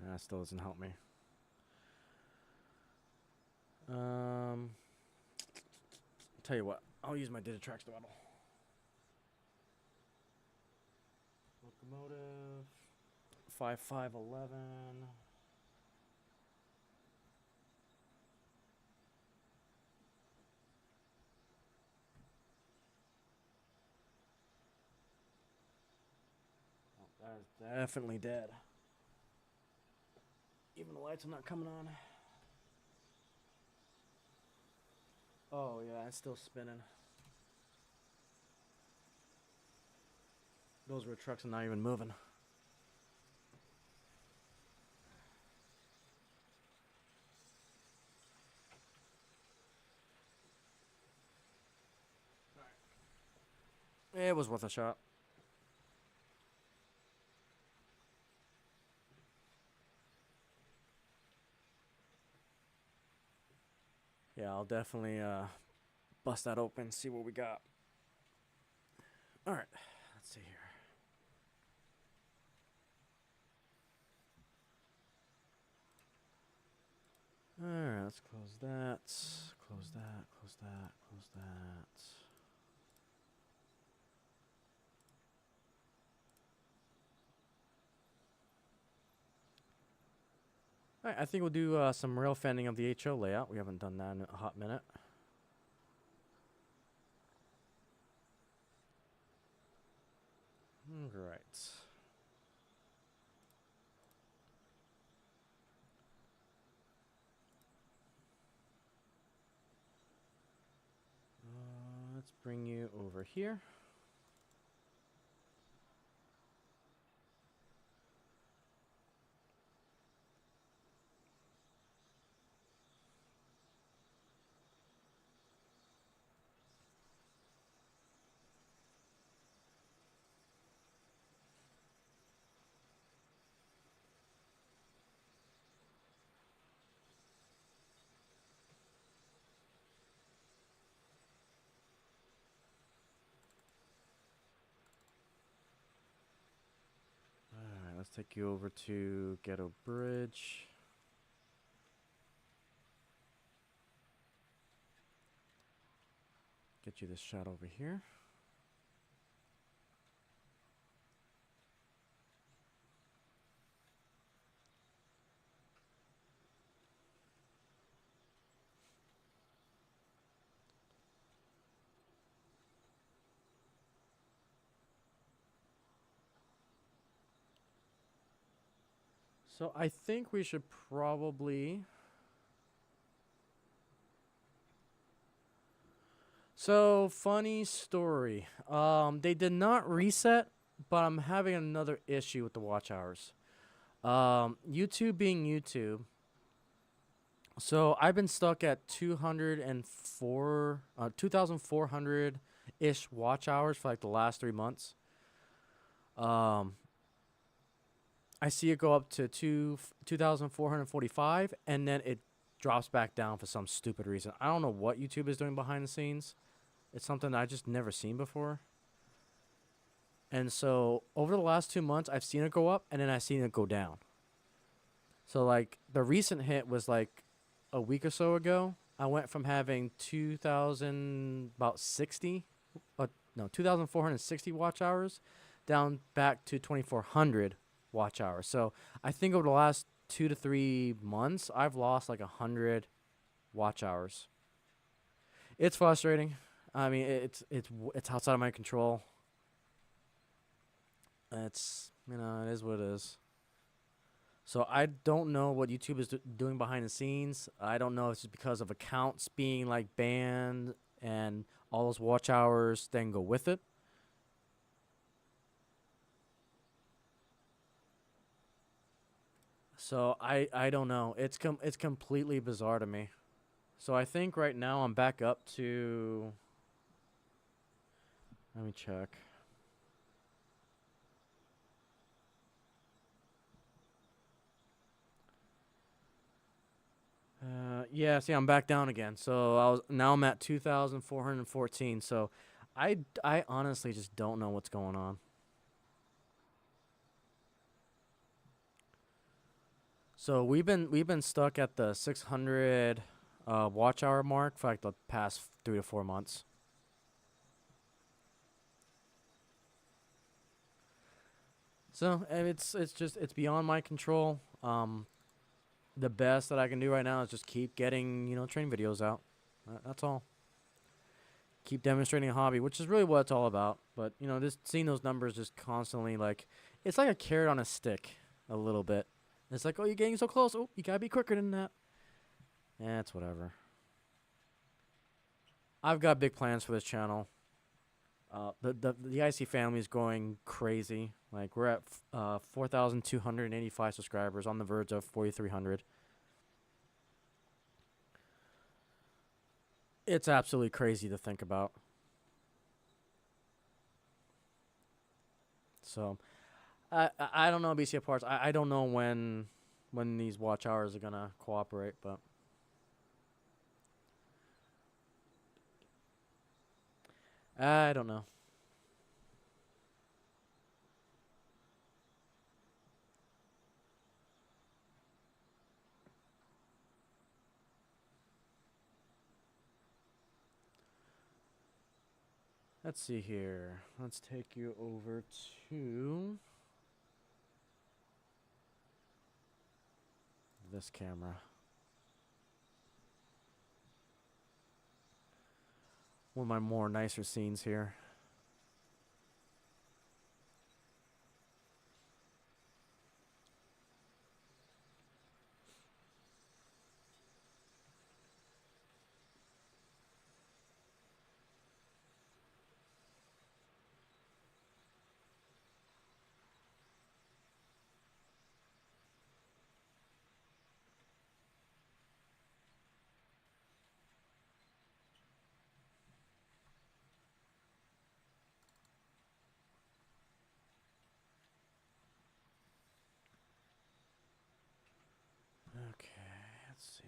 That still doesn't help me. Tell you what, I'll use my Digitrax throttle. Locomotive 5511. is definitely dead. Even the lights are not coming on. Oh yeah, it's still spinning. Those were trucks are not even moving. It was worth a shot. Yeah, I'll definitely bust that open, see what we got. All right, let's see here. All right, let's close that. Close that. Close that. Close that. All right, I think we'll do some rail fanning of the HO layout. We haven't done that in a hot minute. All right. Let's bring you over here. All right, let's take you over to Ghetto Bridge. Get you this shot over here. So I think we should probably... So, funny story. They did not reset, but I'm having another issue with the watch hours. YouTube being YouTube. So I've been stuck at 2,400-ish watch hours for like the last 3 months. I see it go up to 2,445, and then it drops back down for some stupid reason. I don't know what YouTube is doing behind the scenes. It's something I just never seen before. And so over the last 2 months, I've seen it go up, and then I've seen it go down. So like the recent hit was like a week or so ago. I went from having 2,460 watch hours down back to 2,400 watch hours. So I think over the last 2 to 3 months, I've lost like 100 watch hours. It's frustrating. I mean, it's outside of my control. It's, it is what it is. So I don't know what YouTube is doing behind the scenes. I don't know if it's because of accounts being like banned and all those watch hours then go with it. So I don't know. It's completely bizarre to me. So I think right now I'm back up to... Let me check. Yeah, see, I'm back down again. So now I'm at 2,414. So I honestly just don't know what's going on. So we've been stuck at the 600 watch hour mark for like the past 3 to 4 months. So and it's beyond my control. The best that I can do right now is just keep getting training videos out. That's all. Keep demonstrating a hobby, which is really what it's all about. But just seeing those numbers just constantly like It's like a carrot on a stick, a little bit. It's like, oh, you're getting so close. Oh, you gotta be quicker than that. Yeah, it's whatever. I've got big plans for this channel. The Icey family is going crazy. Like we're at 4,285 subscribers, on the verge of 4,300. It's absolutely crazy to think about. So, I don't know, BC parts. I don't know when these watch hours are gonna cooperate, but I don't know. Let's see here. Let's take you over to this camera. One of my more nicer scenes here. Okay, let's see.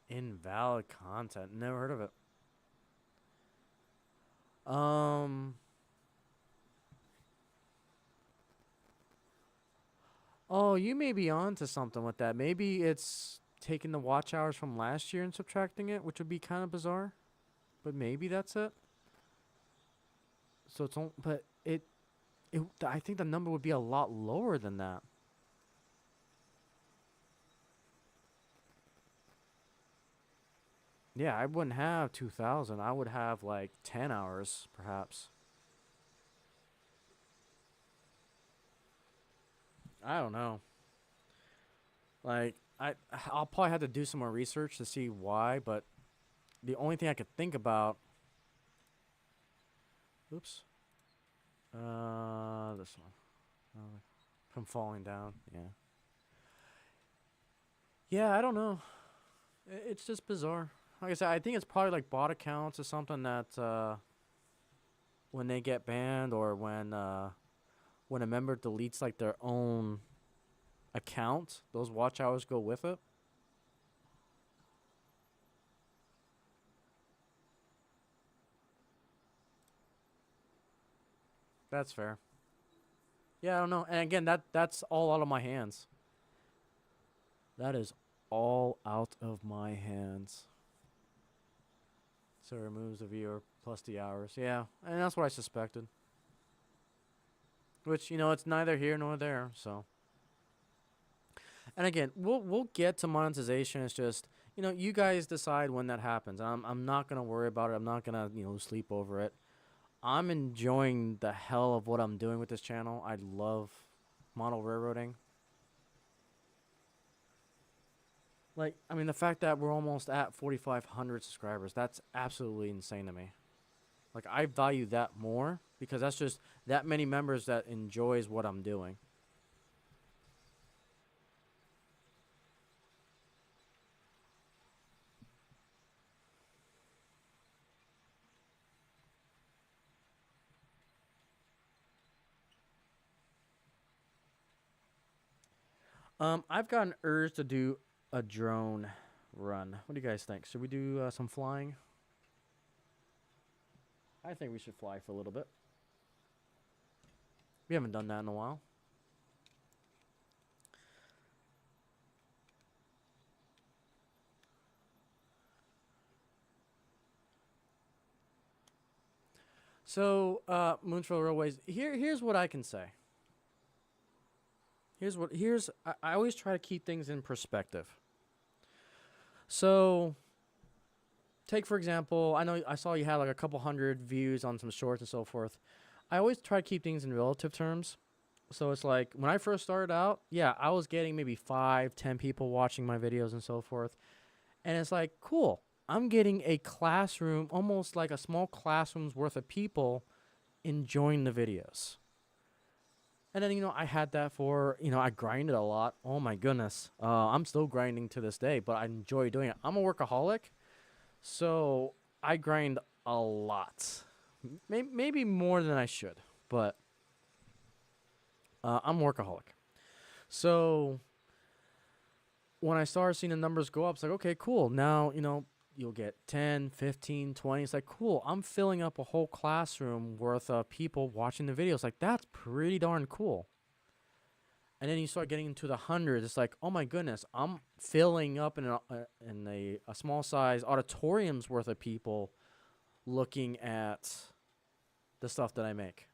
Invalid content. Never heard of it. Um. Oh, you may be on to something with that. Maybe it's taking the watch hours from last year and subtracting it, which would be kind of bizarre. But maybe that's it. So it's on, but it. I think the number would be a lot lower than that. Yeah, I wouldn't have 2,000. I would have like 10 hours, perhaps. I don't know. Like I'll probably have to do some more research to see why, but the only thing I could think about. Oops. This one. From falling down. Yeah. Yeah, I don't know. It's just bizarre. Like I said, I think it's probably like bot accounts or something that when they get banned or when a member deletes like their own account, those watch hours go with it. That's fair. Yeah, I don't know. And again, that's all out of my hands. That is all out of my hands. So it removes the viewer plus the hours. Yeah, and that's what I suspected. Which, it's neither here nor there. So, and again, we'll get to monetization. It's just, you guys decide when that happens. I'm not gonna worry about it. I'm not gonna sleep over it. I'm enjoying the hell of what I'm doing with this channel. I love model railroading. Like, I mean, the fact that we're almost at 4,500 subscribers, that's absolutely insane to me. Like, I value that more because that's just that many members that enjoys what I'm doing. I've got an urge to do a drone run. What do you guys think? Should we do some flying? I think we should fly for a little bit. We haven't done that in a while. So, Moontrail Railways. Here's what I can say. I always try to keep things in perspective. So, take for example, I saw you had like a couple hundred views on some shorts and so forth. I always try to keep things in relative terms. So it's like when I first started out, yeah, I was getting maybe 5, 10 people watching my videos and so forth. And it's like, cool. I'm getting a classroom, almost like a small classroom's worth of people enjoying the videos. And then, I had that for, I grinded a lot. Oh my goodness. I'm still grinding to this day, but I enjoy doing it. I'm a workaholic, so I grind a lot. Maybe more than I should, but I'm a workaholic. So when I started seeing the numbers go up, it's like, okay, cool. Now, you'll get 10, 15, 20. It's like, cool. I'm filling up a whole classroom worth of people watching the videos. Like, that's pretty darn cool. And then you start getting into the hundreds. It's like, oh my goodness, I'm filling up in a small size auditorium's worth of people looking at the stuff that I make.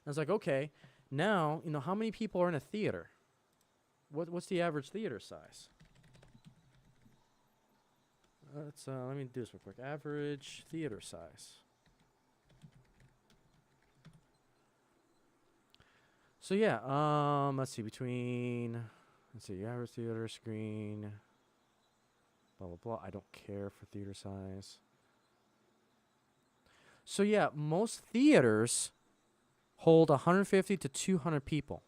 And it's like, okay, now, how many people are in a theater? What's the average theater size? Let me do this real quick. Average theater size. So yeah, let's see, average theater screen, blah, blah, blah. I don't care for theater size. So yeah, most theaters hold 150 to 200 people.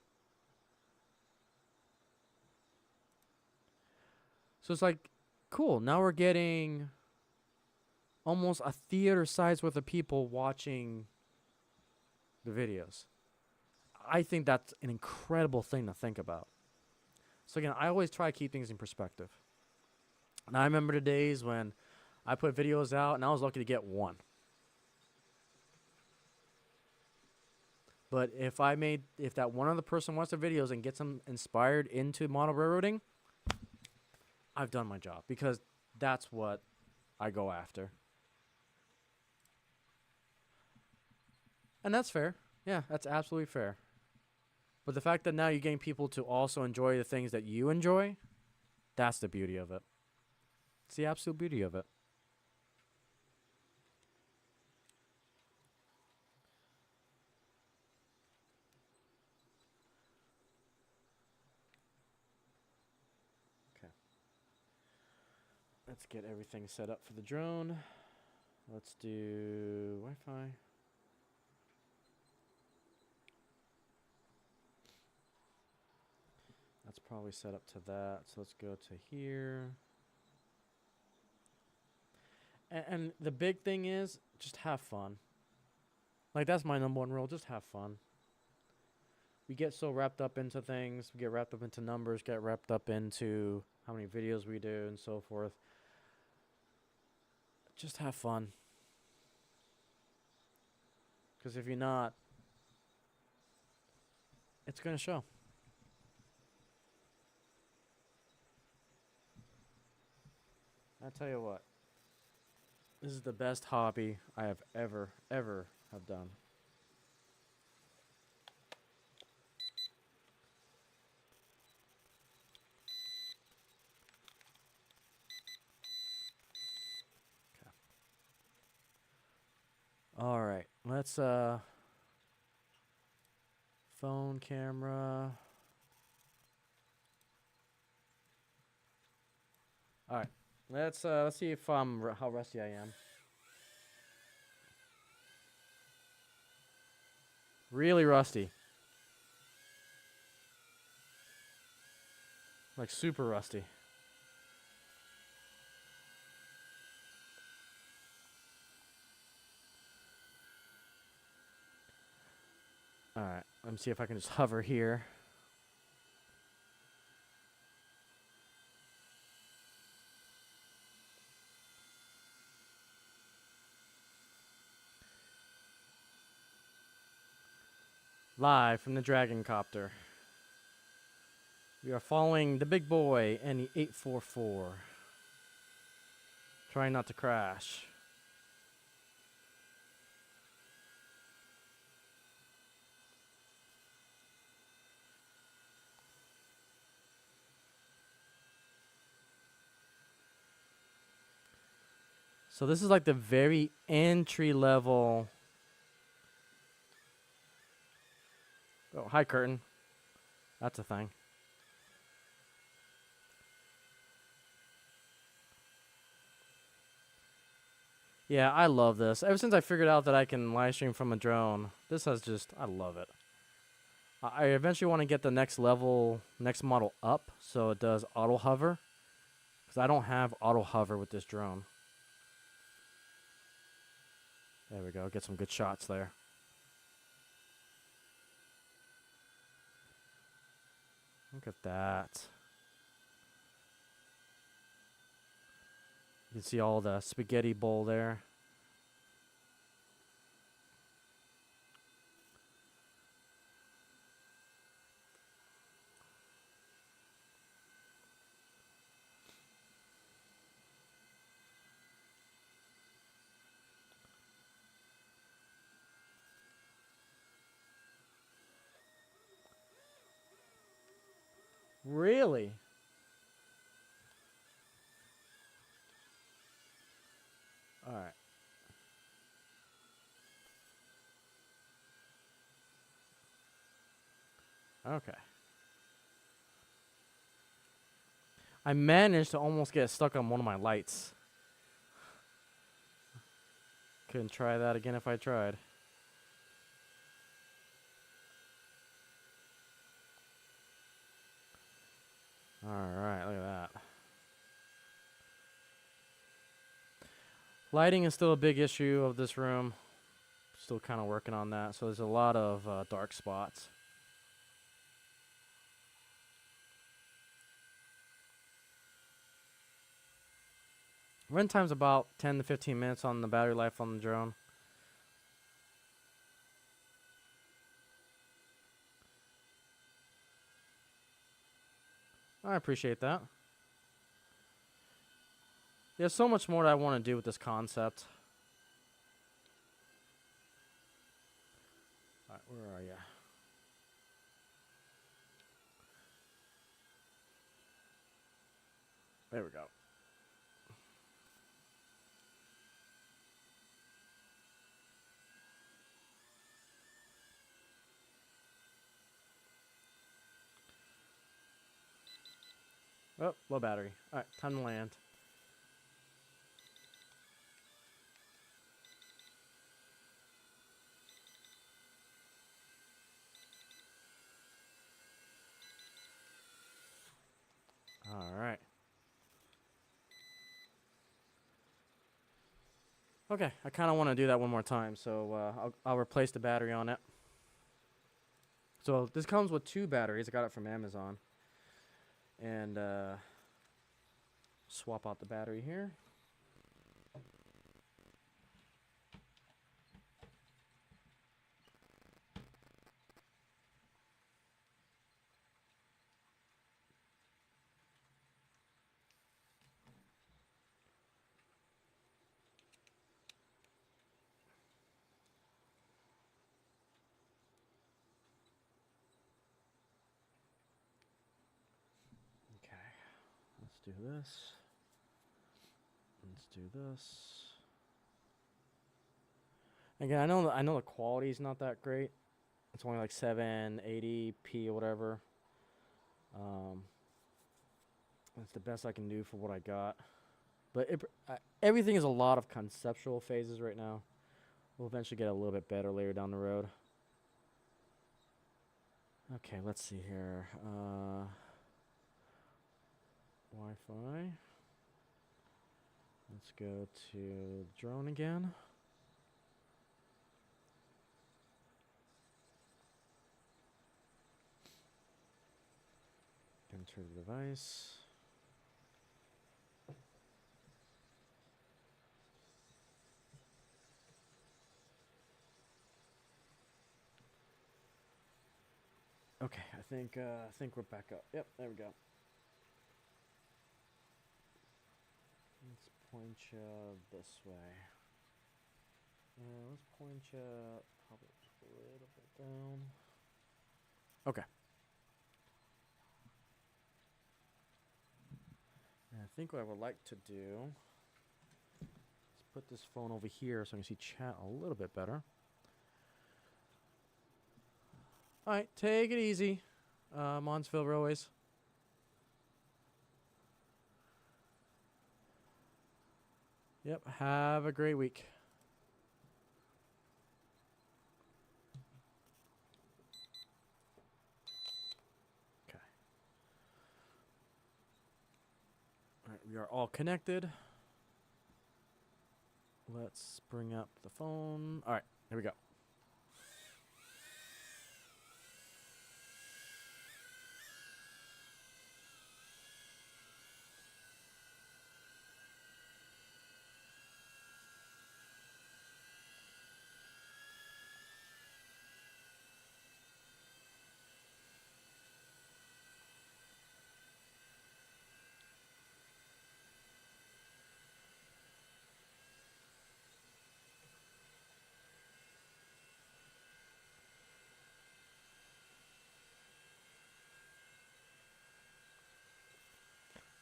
So it's like, cool. Now we're getting almost a theater size worth of people watching the videos. I think that's an incredible thing to think about. So again, I always try to keep things in perspective. And I remember the days when I put videos out and I was lucky to get one. But if that one other person watches the videos and gets them inspired into model railroading, I've done my job, because that's what I go after. And that's fair. Yeah, that's absolutely fair. But the fact that now you're getting people to also enjoy the things that you enjoy, that's the beauty of it. It's the absolute beauty of it. Okay. Let's get everything set up for the drone. Let's do Wi-Fi. That's probably set up to that. So let's go to here. And the big thing is just have fun. Like, that's my number one rule. Just have fun. We get so wrapped up into things. We get wrapped up into numbers, get wrapped up into how many videos we do and so forth. Just have fun. Because if you're not, it's going to show. I tell you what, this is the best hobby I have ever have done. Okay. All right, let's phone camera. All right, let's see if how rusty I am. Really rusty. Like super rusty. All right, let me see if I can just hover here. Live from the Dragon Copter. We are following the big boy, NE844. Trying not to crash. So this is like the very entry level. Oh, hi, curtain. That's a thing. Yeah, I love this. Ever since I figured out that I can live stream from a drone, this has just, I love it. I eventually want to get the next level, next model up, so it does auto hover. Because I don't have auto hover with this drone. There we go, get some good shots there. Look at that. You can see all the spaghetti bowl there. Really? All right. Okay. I managed to almost get stuck on one of my lights. Couldn't try that again if I tried. Alright, look at that. Lighting is still a big issue of this room. Still kind of working on that. So there's a lot of dark spots. Run time's about 10 to 15 minutes on the battery life on the drone. I appreciate that. There's so much more that I want to do with this concept. Alright, where are you? There we go. Oh, low battery. Alright, time to land. Alright. Okay, I kind of want to do that one more time, so I'll replace the battery on it. So this comes with 2 batteries. I got it from Amazon. And swap out the battery here. Okay, let's do this. Let's do this. Again, I know the quality is not that great. It's only like 780p or whatever. That's the best I can do for what I got. But everything is a lot of conceptual phases right now. We'll eventually get a little bit better later down the road. Okay, let's see here. Wi-Fi. Let's go to drone again. Enter the device. Okay, I think we're back up. Yep, there we go. Let's point you this way. Let's point you probably a little bit down. Okay. And I think what I would like to do is put this phone over here so I can see chat a little bit better. All right, take it easy, Monsville Railways. Yep, have a great week. Okay. All right, we are all connected. Let's bring up the phone. All right, here we go.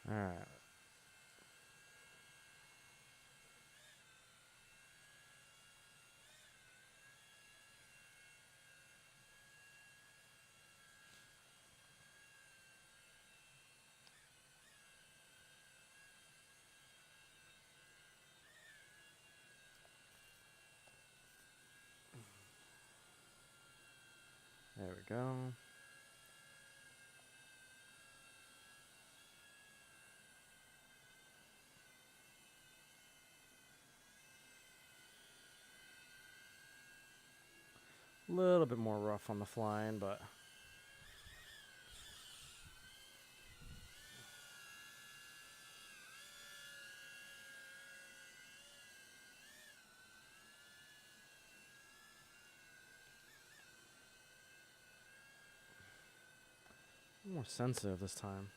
All right. There we go. A little bit more rough on the flying, but more sensitive this time.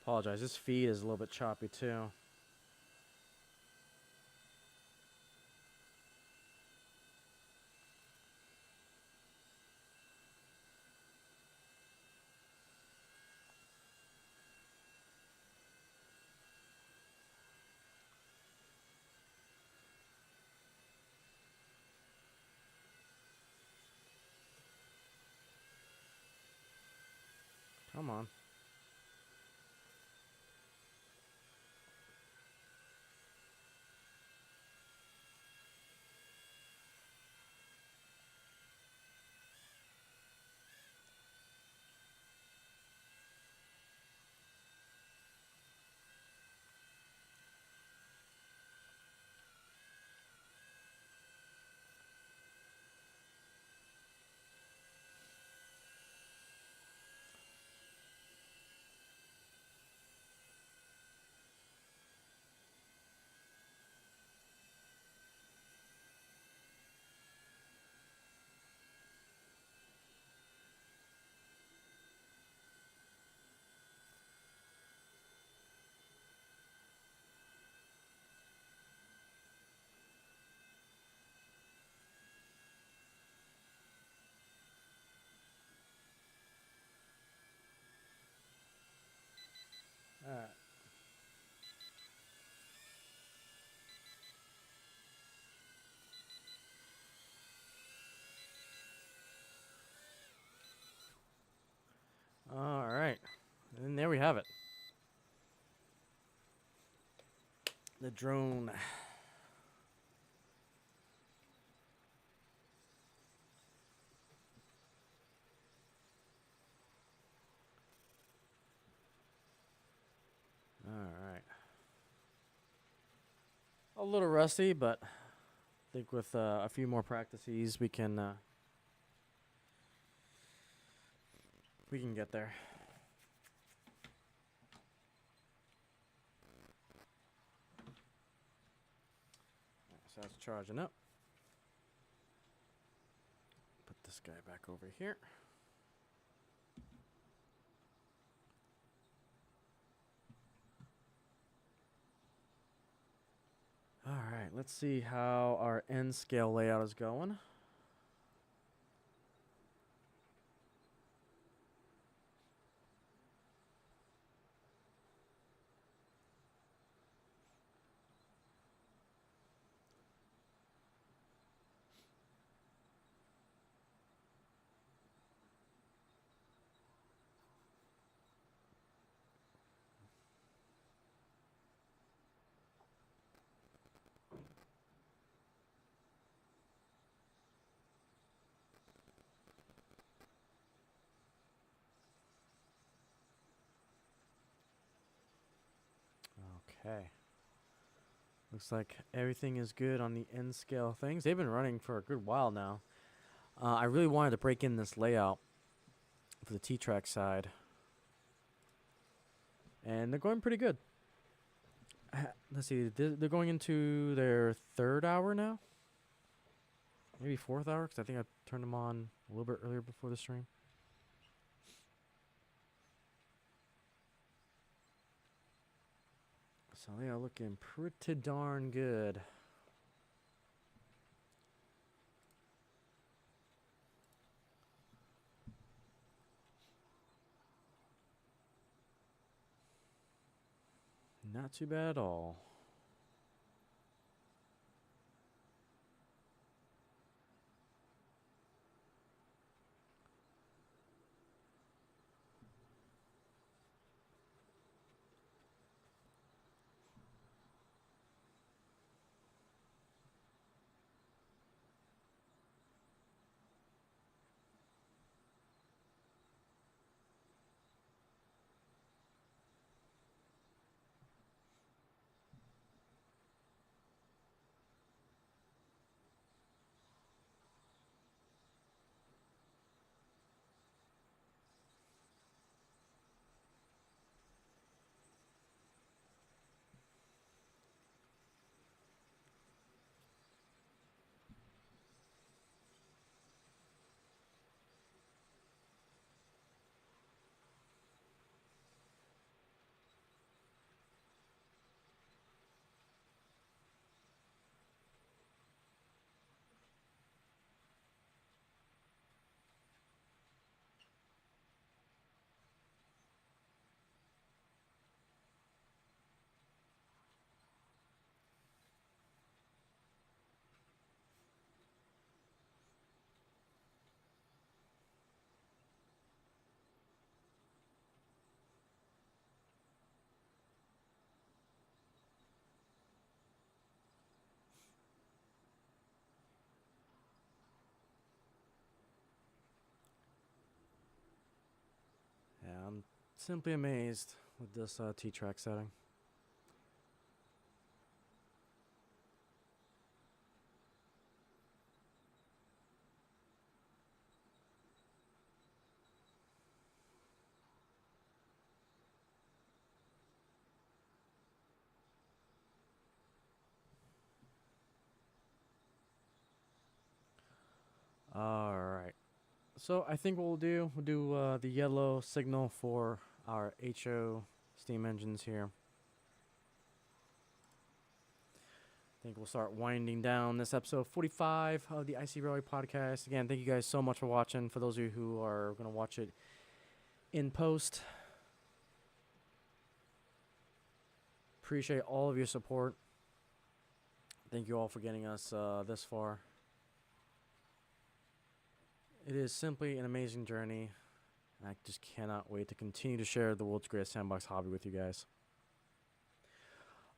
Apologize, this feed is a little bit choppy too. Come on. have it. The drone. All right. A little rusty, but I think with a few more practices, we can get there. So that's charging up. Put this guy back over here. All right, let's see how our N scale layout is going. Okay. Looks like everything is good on the N scale things. They've been running for a good while now. I really wanted to break in this layout for the T-Track side. And they're going pretty good. Let's see, they're going into their 3rd hour now? Maybe 4th hour, because I think I turned them on a little bit earlier before the stream. So they are looking pretty darn good. Not too bad at all. Yeah, I'm simply amazed with this T-Track setting. All right. So I think what we'll do the yellow signal for our HO steam engines here. I think we'll start winding down this episode 45 of the Icey Railway Podcast. Again, thank you guys so much for watching. For those of you who are going to watch it in post, appreciate all of your support. Thank you all for getting us this far. It is simply an amazing journey. I just cannot wait to continue to share the world's greatest sandbox hobby with you guys.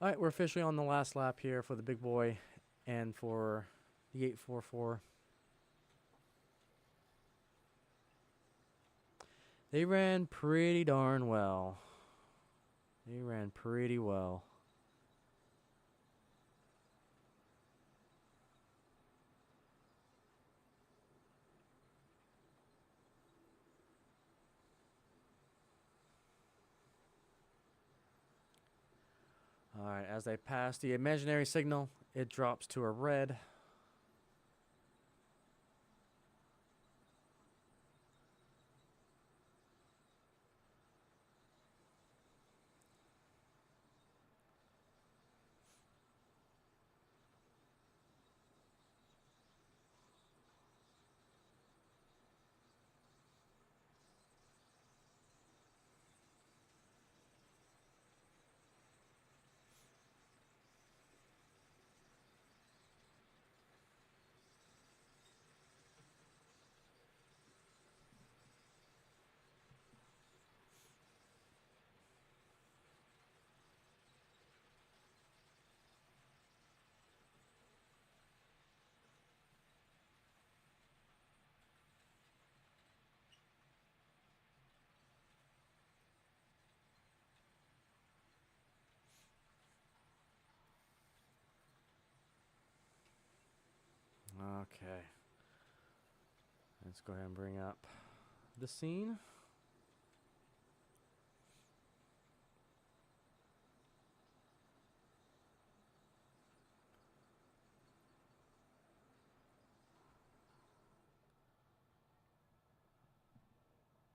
All right, we're officially on the last lap here for the big boy and for the 844. They ran pretty darn well. They ran pretty well. All right, as they pass the imaginary signal, it drops to a red. Okay. Let's go ahead and bring up the scene.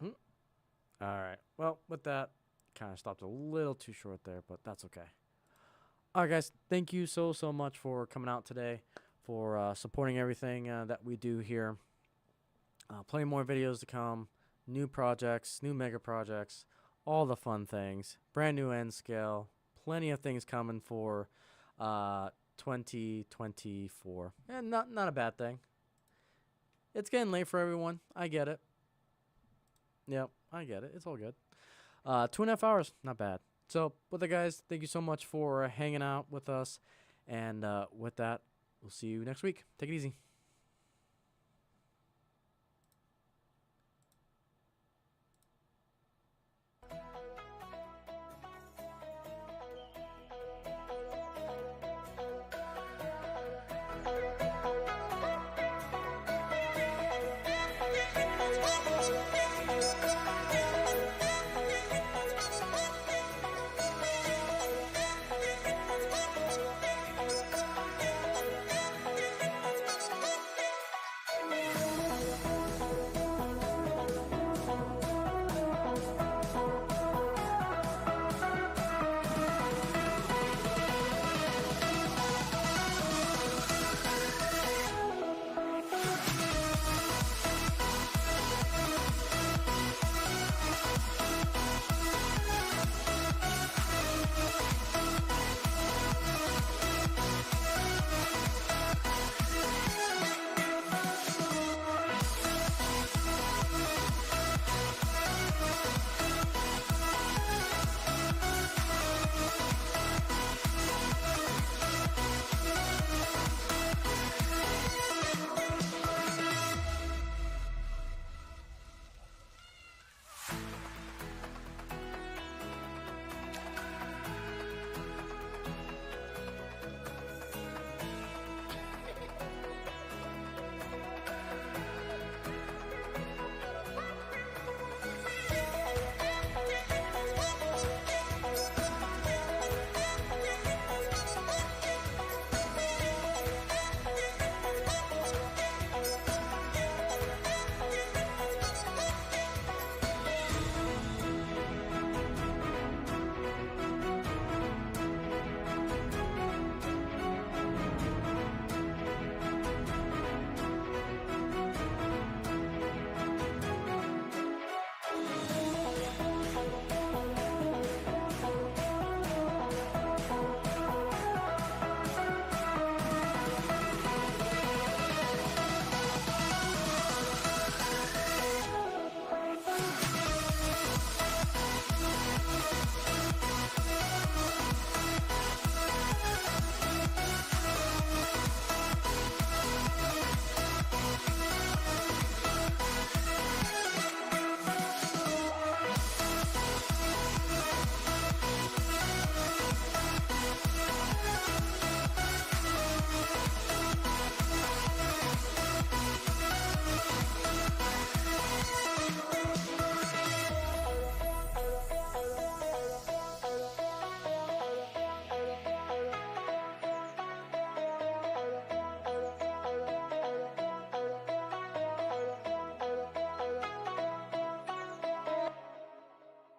All right. Well, with that, kind of stopped a little too short there, but that's okay. All right, guys. Thank you so much for coming out today, for supporting everything that we do here. Plenty more videos to come, new projects, new mega projects, all the fun things, brand new end scale, plenty of things coming for 2024. And not a bad thing. It's getting late for everyone. I get it. Yep, I get it. It's all good. 2.5 hours, not bad. So, with that, guys, thank you so much for hanging out with us. And with that, we'll see you next week. Take it easy.